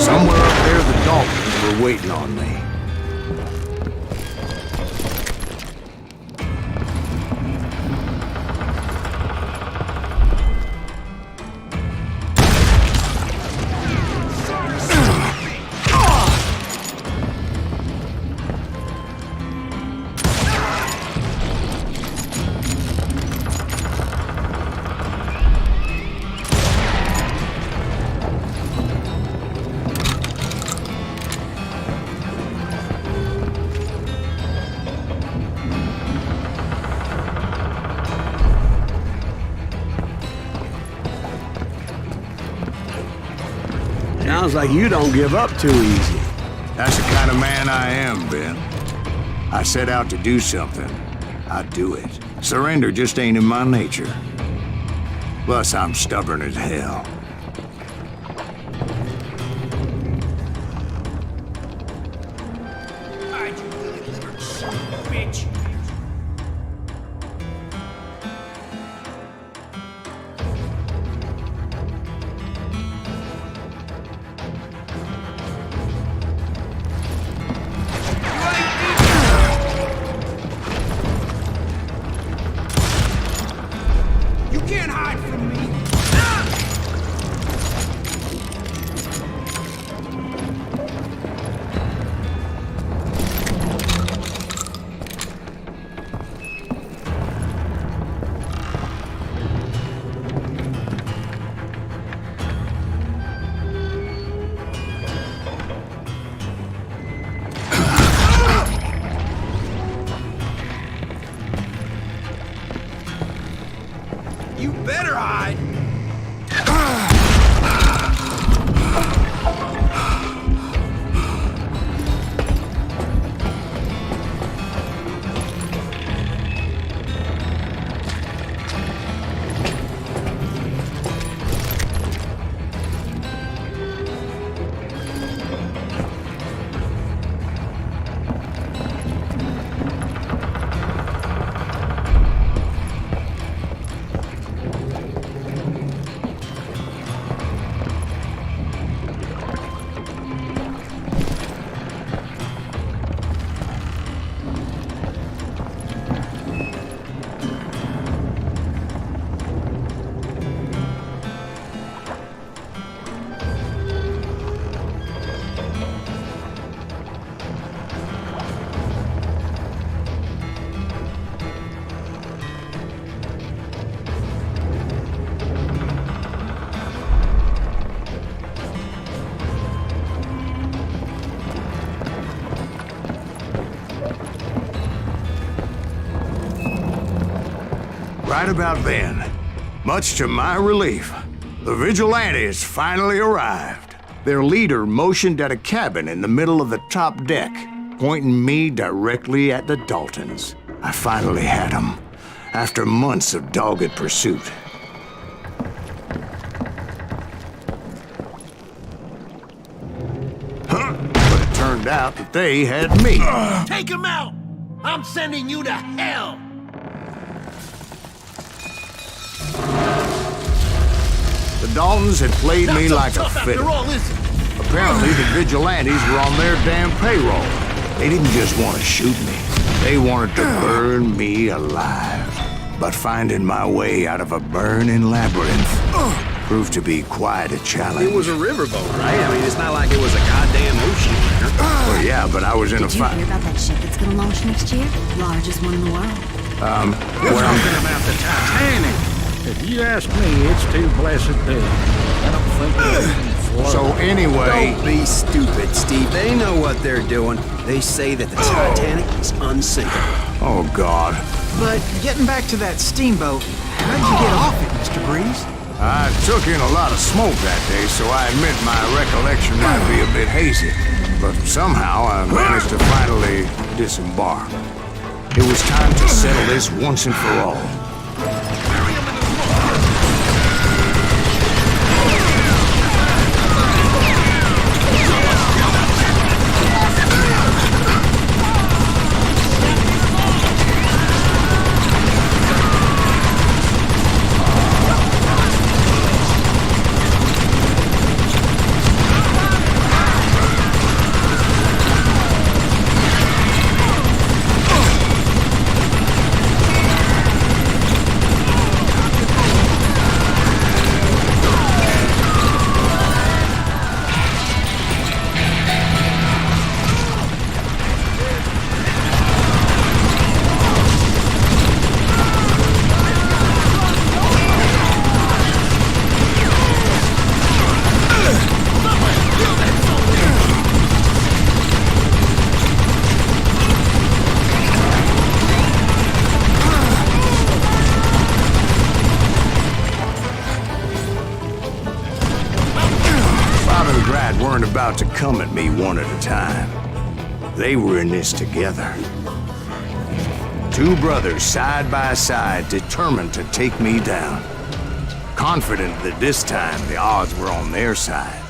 Somewhere up there, the Daltons were waiting on me. Sounds like you don't give up too easy. That's the kind of man I am, Ben. I set out to do something. I do it. Surrender just ain't in my nature. Plus, I'm stubborn as hell. Bitch. You can't hide from me. You better hide. Right about then, much to my relief, the vigilantes finally arrived. Their leader motioned at a cabin in the middle of the top deck, pointing me directly at the Daltons. I finally had them, after months of dogged pursuit. But it turned out that they had me. Take him out! I'm sending you to hell! The Daltons had played me like a fiddle. After all, is it? Apparently, the vigilantes were on their damn payroll. They didn't just want to shoot me. They wanted to burn me alive. But finding my way out of a burning labyrinth proved to be quite a challenge. It was a riverboat, right? I mean, it's not like it was a goddamn ocean liner. Well, yeah, but I was in a Did you fight. hear about that ship that's gonna launch next year? Largest one in the world. We're talking about the Titanic. If you ask me, it's too blessed big. I don't think it can float. So anyway, Don't be stupid, Steve. They know what they're doing. They say that the Titanic is unsinkable. oh God, But getting back to that steamboat, how'd you get off it, Mr. Breeze? I took in a lot of smoke that day, so I admit my recollection might be a bit hazy. But somehow I managed to finally disembark. It was time to settle this once and for all. weren't about to come at me one at a time. They were in this together. Two brothers side by side, determined to take me down. Confident that this time the odds were on their side.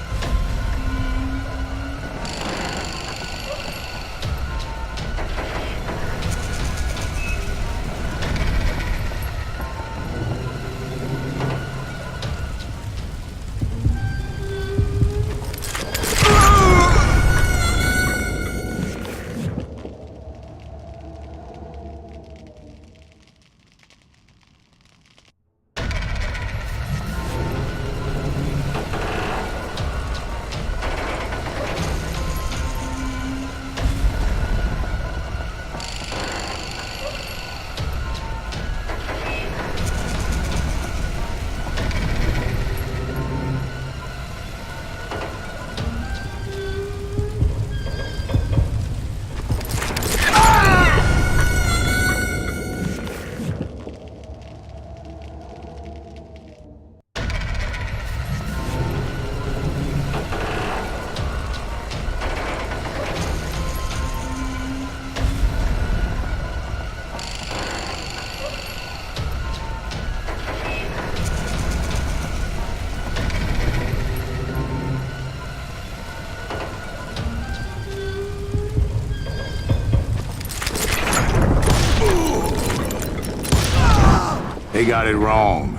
They got it wrong.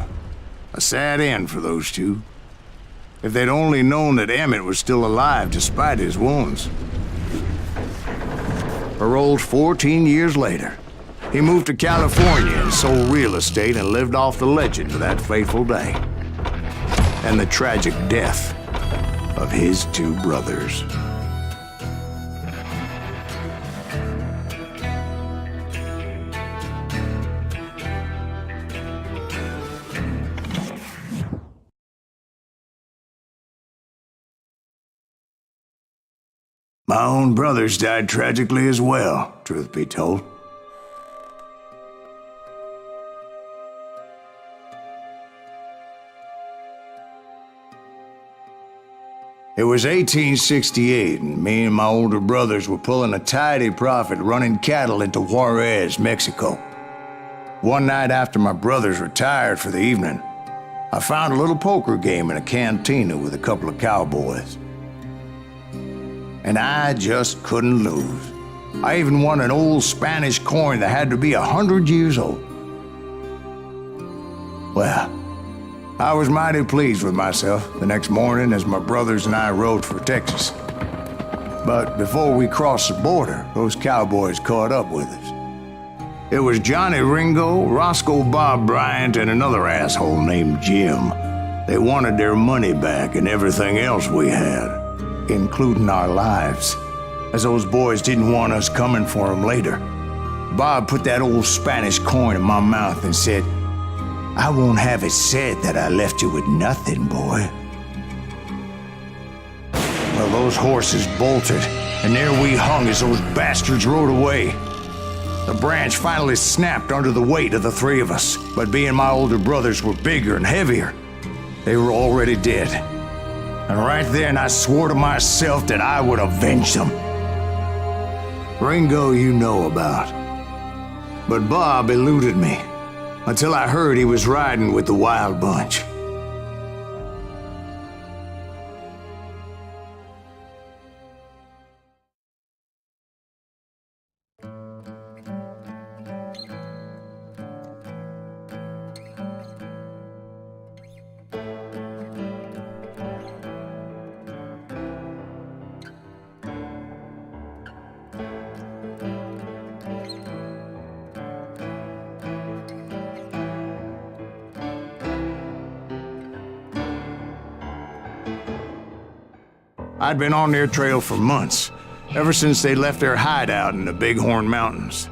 A sad end for those two. If they'd only known that Emmett was still alive despite his wounds. Paroled 14 years later, he moved to California and sold real estate and lived off the legend of that fateful day. And the tragic death of his two brothers. My own brothers died tragically as well, truth be told. It was 1868, and me and my older brothers were pulling a tidy profit running cattle into Juarez, Mexico. One night after my brothers retired for the evening, I found a little poker game in a cantina with a couple of cowboys. And I just couldn't lose. I even won an old Spanish coin that had to be 100 years old. Well, I was mighty pleased with myself the next morning as my brothers and I rode for Texas. But before we crossed the border, those cowboys caught up with us. It was Johnny Ringo, Roscoe Bob Bryant, and another asshole named Jim. They wanted their money back and everything else we had, including our lives, as those boys didn't want us coming for them later. Bob put that old Spanish coin in my mouth and said, "I won't have it said that I left you with nothing, boy." Well, those horses bolted, and there we hung as those bastards rode away. The branch finally snapped under the weight of the three of us, but being my older brothers were bigger and heavier, they were already dead. And right then, I swore to myself that I would avenge them. Ringo you know about. But Bob eluded me, until I heard he was riding with the Wild Bunch. I'd been on their trail for months, ever since they left their hideout in the Bighorn Mountains.